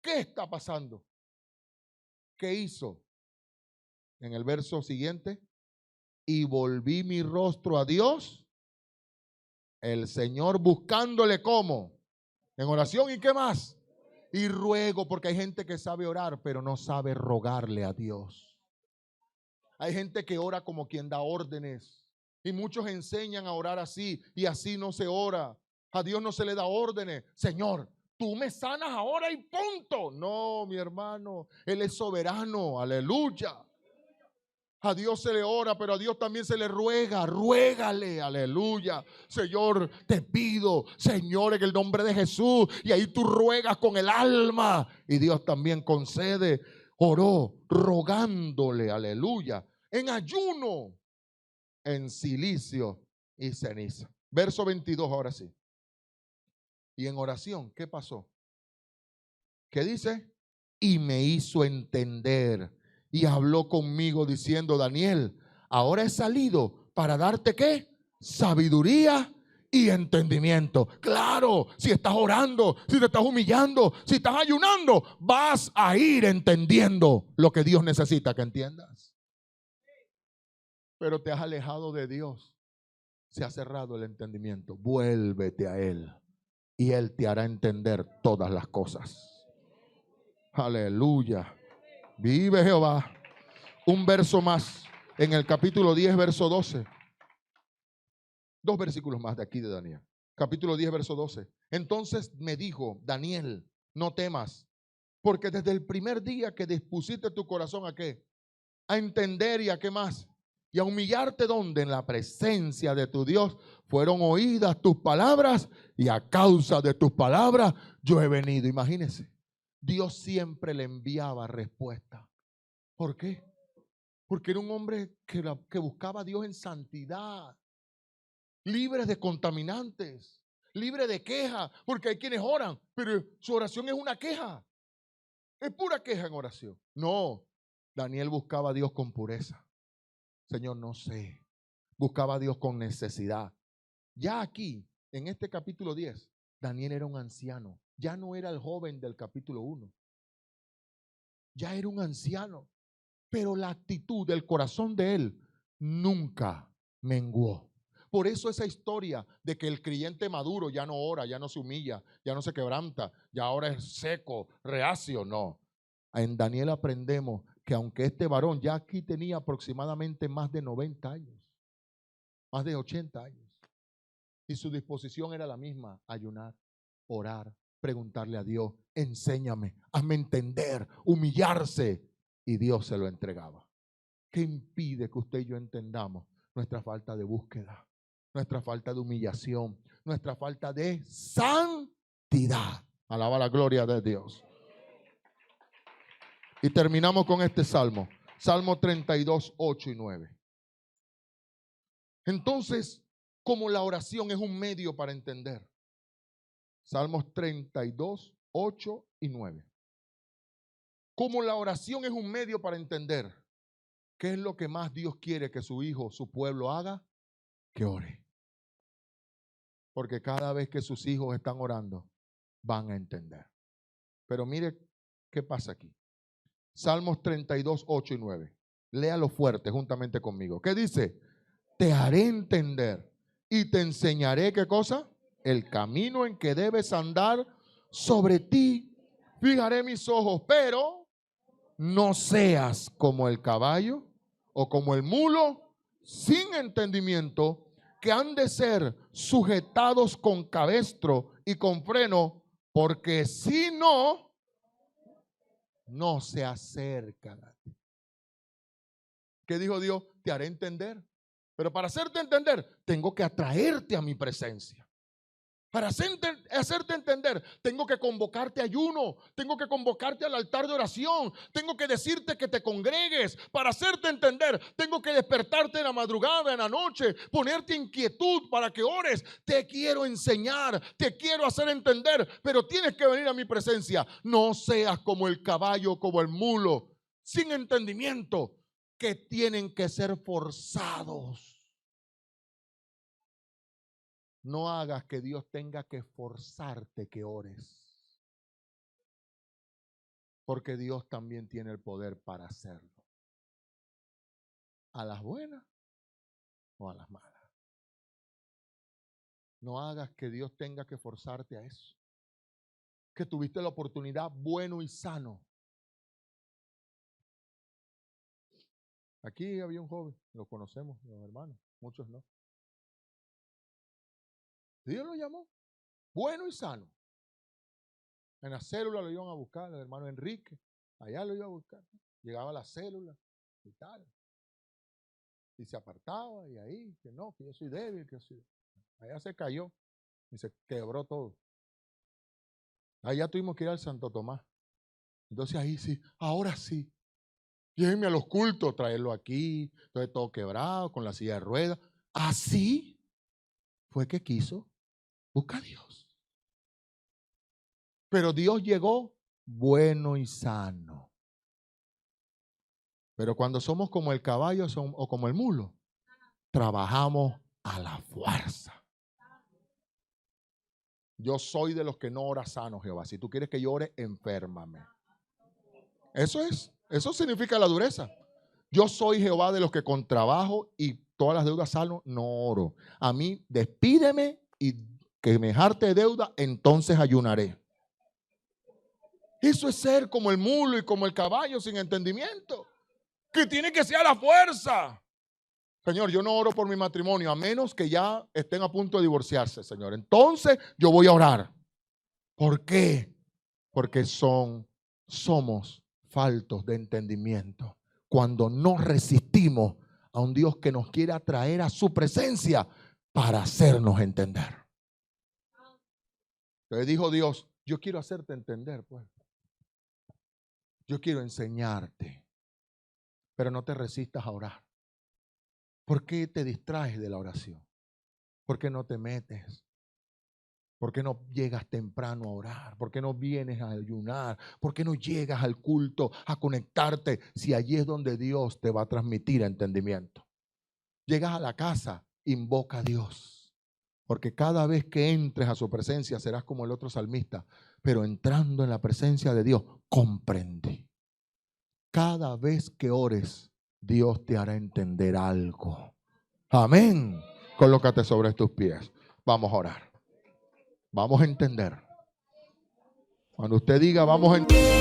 ¿Qué está pasando? ¿Qué hizo? En el verso siguiente, y volví mi rostro a Dios, el Señor, buscándole como en oración. ¿Y qué más? Y ruego, porque hay gente que sabe orar, pero no sabe rogarle a Dios. Hay gente que ora como quien da órdenes. Y muchos enseñan a orar así, y así no se ora. A Dios no se le da órdenes. Señor, tú me sanas ahora y punto. No, mi hermano, Él es soberano. Aleluya. A Dios se le ora, pero a Dios también se le ruega. Ruégale, aleluya. Señor, te pido, Señor, en el nombre de Jesús. Y ahí tú ruegas con el alma. Y Dios también concede. Oró rogándole, aleluya, en ayuno, en silicio y ceniza. Verso 22, ahora sí. Y en oración, ¿qué pasó? ¿Qué dice? Y me hizo entender y habló conmigo diciendo, Daniel, ahora he salido para darte ¿qué? Sabiduría y entendimiento. Claro, si estás orando, si te estás humillando, si estás ayunando, vas a ir entendiendo lo que Dios necesita que entiendas. Pero te has alejado de Dios, se ha cerrado el entendimiento. Vuélvete a Él y Él te hará entender todas las cosas. Aleluya. Vive Jehová. Un verso más en el capítulo 10, verso 12. Dos versículos más de aquí de Daniel. Capítulo 10, verso 12. Entonces me dijo, Daniel, no temas, porque desde el primer día que dispusiste tu corazón a qué, a entender y a qué más, y a humillarte donde en la presencia de tu Dios fueron oídas tus palabras, y a causa de tus palabras yo he venido. Imagínense, Dios siempre le enviaba respuesta. ¿Por qué? Porque era un hombre que buscaba a Dios en santidad, libre de contaminantes, libre de queja, porque hay quienes oran, pero su oración es una queja, es pura queja en oración. No, Daniel buscaba a Dios con pureza. Señor, no sé, buscaba a Dios con necesidad. Ya aquí, en este capítulo 10, Daniel era un anciano, ya no era el joven del capítulo 1, ya era un anciano. Pero la actitud del corazón de él nunca menguó. Por eso esa historia de que el creyente maduro ya no ora, ya no se humilla, ya no se quebranta, ya ahora es seco, reacio, no. En Daniel aprendemos que aunque este varón ya aquí tenía aproximadamente más de 90 años, más de 80 años, y su disposición era la misma, ayunar, orar, preguntarle a Dios, enséñame, hazme entender, humillarse, y Dios se lo entregaba. ¿Qué impide que usted y yo entendamos nuestra falta de búsqueda, nuestra falta de humillación, nuestra falta de santidad? Alaba la gloria de Dios. Y terminamos con este salmo, Salmo 32, 8 y 9. Entonces, como la oración es un medio para entender, Salmos 32, 8 y 9. Como la oración es un medio para entender, ¿qué es lo que más Dios quiere que su hijo, su pueblo haga? Que ore. Porque cada vez que sus hijos están orando, van a entender. Pero mire qué pasa aquí. Salmos 32, 8 y 9. Léalo fuerte juntamente conmigo. ¿Qué dice? Te haré entender y te enseñaré, ¿qué cosa? El camino en que debes andar. Sobre ti fijaré mis ojos, pero no seas como el caballo o como el mulo sin entendimiento, que han de ser sujetados con cabestro y con freno, porque si no, no se acercan a ti. ¿Qué dijo Dios? Te haré entender. Pero para hacerte entender, tengo que atraerte a mi presencia. Para hacerte entender, tengo que convocarte a ayuno, tengo que convocarte al altar de oración, tengo que decirte que te congregues. Para hacerte entender, tengo que despertarte en la madrugada, en la noche, ponerte inquietud para que ores. Te quiero enseñar, te quiero hacer entender, pero tienes que venir a mi presencia. No seas como el caballo, como el mulo, sin entendimiento, que tienen que ser forzados. No hagas que Dios tenga que forzarte que ores, porque Dios también tiene el poder para hacerlo, a las buenas o a las malas. No hagas que Dios tenga que forzarte a eso, que tuviste la oportunidad bueno y sano. Aquí había un joven, lo conocemos, los hermanos, muchos no. Dios lo llamó, bueno y sano. En la célula lo iban a buscar, el hermano Enrique, allá lo iba a buscar. Llegaba a la célula y tal. Y se apartaba y ahí, que no, que yo soy débil, que yo soy débil. Allá se cayó y se quebró todo. Allá tuvimos que ir al Santo Tomás. Entonces ahí sí, ahora sí. Llévenme a los cultos, traerlo aquí, entonces todo quebrado, con la silla de ruedas. Así fue que quiso buscar a Dios. Pero Dios llegó bueno y sano. Pero cuando somos como el caballo o como el mulo, trabajamos a la fuerza. Yo soy de los que no ora sano, Jehová. Si tú quieres que yo ore, enférmame. Eso significa la dureza. Yo soy Jehová de los que con trabajo y todas las deudas sano no oro. A mí despídeme y que me jarte de deuda, entonces ayunaré. Eso es ser como el mulo y como el caballo sin entendimiento, que tiene que ser a la fuerza. Señor, yo no oro por mi matrimonio a menos que ya estén a punto de divorciarse, Señor. Entonces yo voy a orar. ¿Por qué? Porque somos faltos de entendimiento cuando no resistimos a un Dios que nos quiere atraer a su presencia para hacernos entender. Entonces dijo Dios, yo quiero hacerte entender, pues. Yo quiero enseñarte, pero no te resistas a orar. ¿Por qué te distraes de la oración? ¿Por qué no te metes? ¿Por qué no llegas temprano a orar? ¿Por qué no vienes a ayunar? ¿Por qué no llegas al culto a conectarte si allí es donde Dios te va a transmitir entendimiento? Llegas a la casa, invoca a Dios, porque cada vez que entres a su presencia serás como el otro salmista, pero entrando en la presencia de Dios, comprende. Cada vez que ores, Dios te hará entender algo. Amén. Colócate sobre tus pies. Vamos a orar. Vamos a entender. Cuando usted diga, vamos a entender.